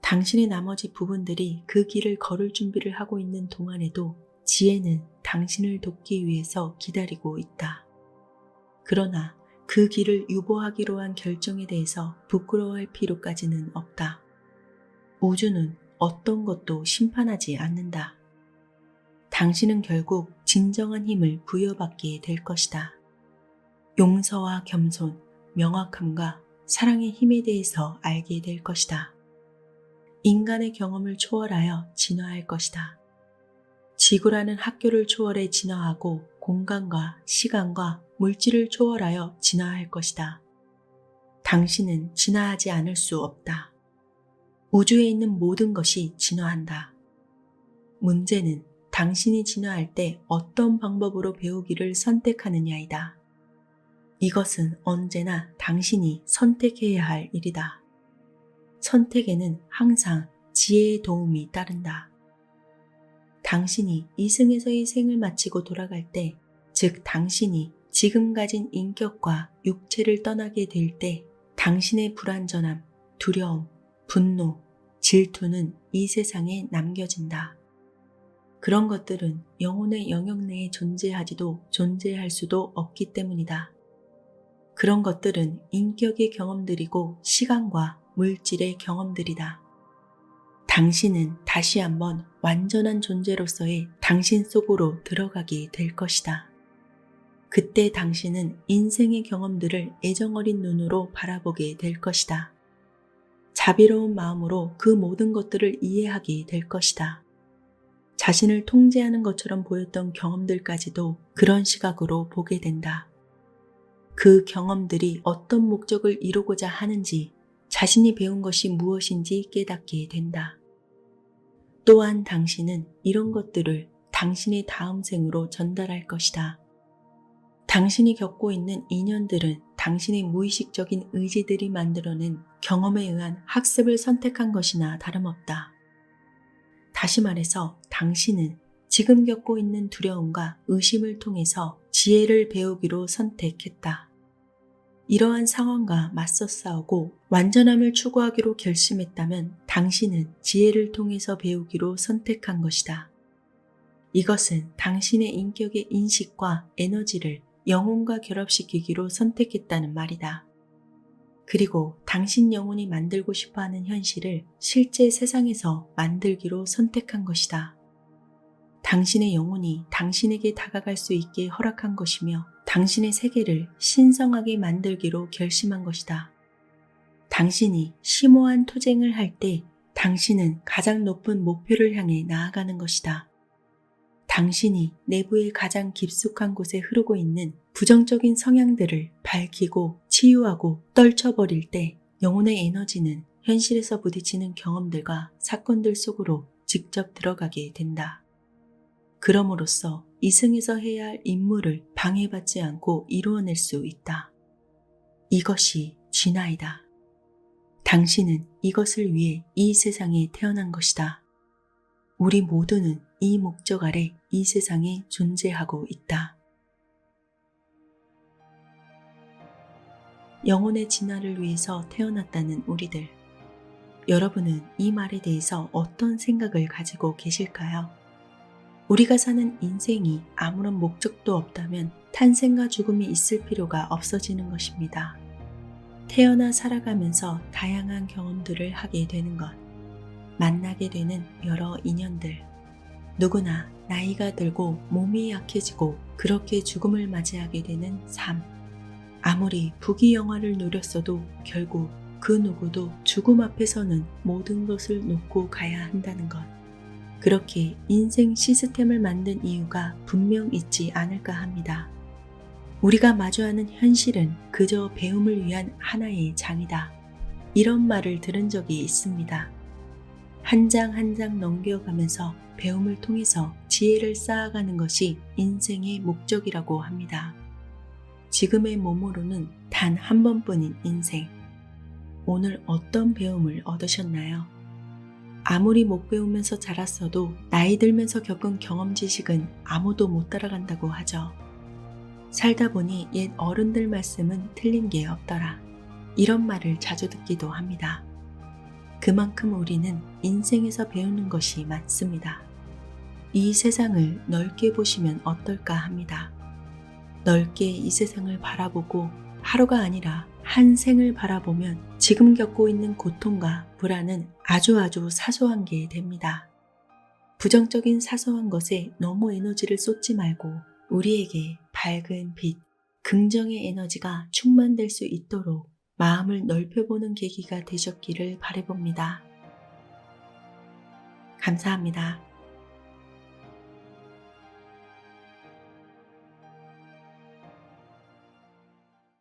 당신의 나머지 부분들이 그 길을 걸을 준비를 하고 있는 동안에도 지혜는 당신을 돕기 위해서 기다리고 있다. 그러나 그 길을 유보하기로 한 결정에 대해서 부끄러워할 필요까지는 없다. 우주는 어떤 것도 심판하지 않는다. 당신은 결국 진정한 힘을 부여받게 될 것이다. 용서와 겸손, 명확함과 사랑의 힘에 대해서 알게 될 것이다. 인간의 경험을 초월하여 진화할 것이다. 지구라는 학교를 초월해 진화하고 공간과 시간과 물질을 초월하여 진화할 것이다. 당신은 진화하지 않을 수 없다. 우주에 있는 모든 것이 진화한다. 문제는 당신이 진화할 때 어떤 방법으로 배우기를 선택하느냐이다. 이것은 언제나 당신이 선택해야 할 일이다. 선택에는 항상 지혜의 도움이 따른다. 당신이 이승에서의 생을 마치고 돌아갈 때, 즉 당신이 지금 가진 인격과 육체를 떠나게 될 때 당신의 불완전함, 두려움, 분노, 질투는 이 세상에 남겨진다. 그런 것들은 영혼의 영역 내에 존재하지도 존재할 수도 없기 때문이다. 그런 것들은 인격의 경험들이고 시간과 물질의 경험들이다. 당신은 다시 한번 완전한 존재로서의 당신 속으로 들어가게 될 것이다. 그때 당신은 인생의 경험들을 애정어린 눈으로 바라보게 될 것이다. 자비로운 마음으로 그 모든 것들을 이해하게 될 것이다. 자신을 통제하는 것처럼 보였던 경험들까지도 그런 시각으로 보게 된다. 그 경험들이 어떤 목적을 이루고자 하는지, 자신이 배운 것이 무엇인지 깨닫게 된다. 또한 당신은 이런 것들을 당신의 다음 생으로 전달할 것이다. 당신이 겪고 있는 인연들은 당신의 무의식적인 의지들이 만들어낸 경험에 의한 학습을 선택한 것이나 다름없다. 다시 말해서 당신은 지금 겪고 있는 두려움과 의심을 통해서 지혜를 배우기로 선택했다. 이러한 상황과 맞서 싸우고 완전함을 추구하기로 결심했다면 당신은 지혜를 통해서 배우기로 선택한 것이다. 이것은 당신의 인격의 인식과 에너지를 영혼과 결합시키기로 선택했다는 말이다. 그리고 당신 영혼이 만들고 싶어하는 현실을 실제 세상에서 만들기로 선택한 것이다. 당신의 영혼이 당신에게 다가갈 수 있게 허락한 것이며 당신의 세계를 신성하게 만들기로 결심한 것이다. 당신이 심오한 투쟁을 할 때 당신은 가장 높은 목표를 향해 나아가는 것이다. 당신이 내부의 가장 깊숙한 곳에 흐르고 있는 부정적인 성향들을 밝히고 치유하고 떨쳐버릴 때 영혼의 에너지는 현실에서 부딪히는 경험들과 사건들 속으로 직접 들어가게 된다. 그럼으로써 이승에서 해야 할 임무를 방해받지 않고 이루어낼 수 있다. 이것이 진화이다. 당신은 이것을 위해 이 세상에 태어난 것이다. 우리 모두는 이 목적 아래 이 세상에 존재하고 있다. 영혼의 진화를 위해서 태어났다는 우리들. 여러분은 이 말에 대해서 어떤 생각을 가지고 계실까요? 우리가 사는 인생이 아무런 목적도 없다면 탄생과 죽음이 있을 필요가 없어지는 것입니다. 태어나 살아가면서 다양한 경험들을 하게 되는 것, 만나게 되는 여러 인연들, 누구나 나이가 들고 몸이 약해지고 그렇게 죽음을 맞이하게 되는 삶. 아무리 부귀영화를 누렸어도 결국 그 누구도 죽음 앞에서는 모든 것을 놓고 가야 한다는 것. 그렇게 인생 시스템을 만든 이유가 분명 있지 않을까 합니다. 우리가 마주하는 현실은 그저 배움을 위한 하나의 장이다. 이런 말을 들은 적이 있습니다. 한 장 한 장 넘겨가면서 배움을 통해서 지혜를 쌓아가는 것이 인생의 목적이라고 합니다. 지금의 몸으로는 단 한 번뿐인 인생. 오늘 어떤 배움을 얻으셨나요? 아무리 못 배우면서 자랐어도 나이 들면서 겪은 경험 지식은 아무도 못 따라간다고 하죠. 살다 보니 옛 어른들 말씀은 틀린 게 없더라. 이런 말을 자주 듣기도 합니다. 그만큼 우리는 인생에서 배우는 것이 많습니다. 이 세상을 넓게 보시면 어떨까 합니다. 넓게 이 세상을 바라보고 하루가 아니라 한 생을 바라보면 지금 겪고 있는 고통과 불안은 아주 사소한 게 됩니다. 부정적인 사소한 것에 너무 에너지를 쏟지 말고 우리에게 밝은 빛, 긍정의 에너지가 충만될 수 있도록 마음을 넓혀보는 계기가 되셨기를 바라봅니다. 감사합니다.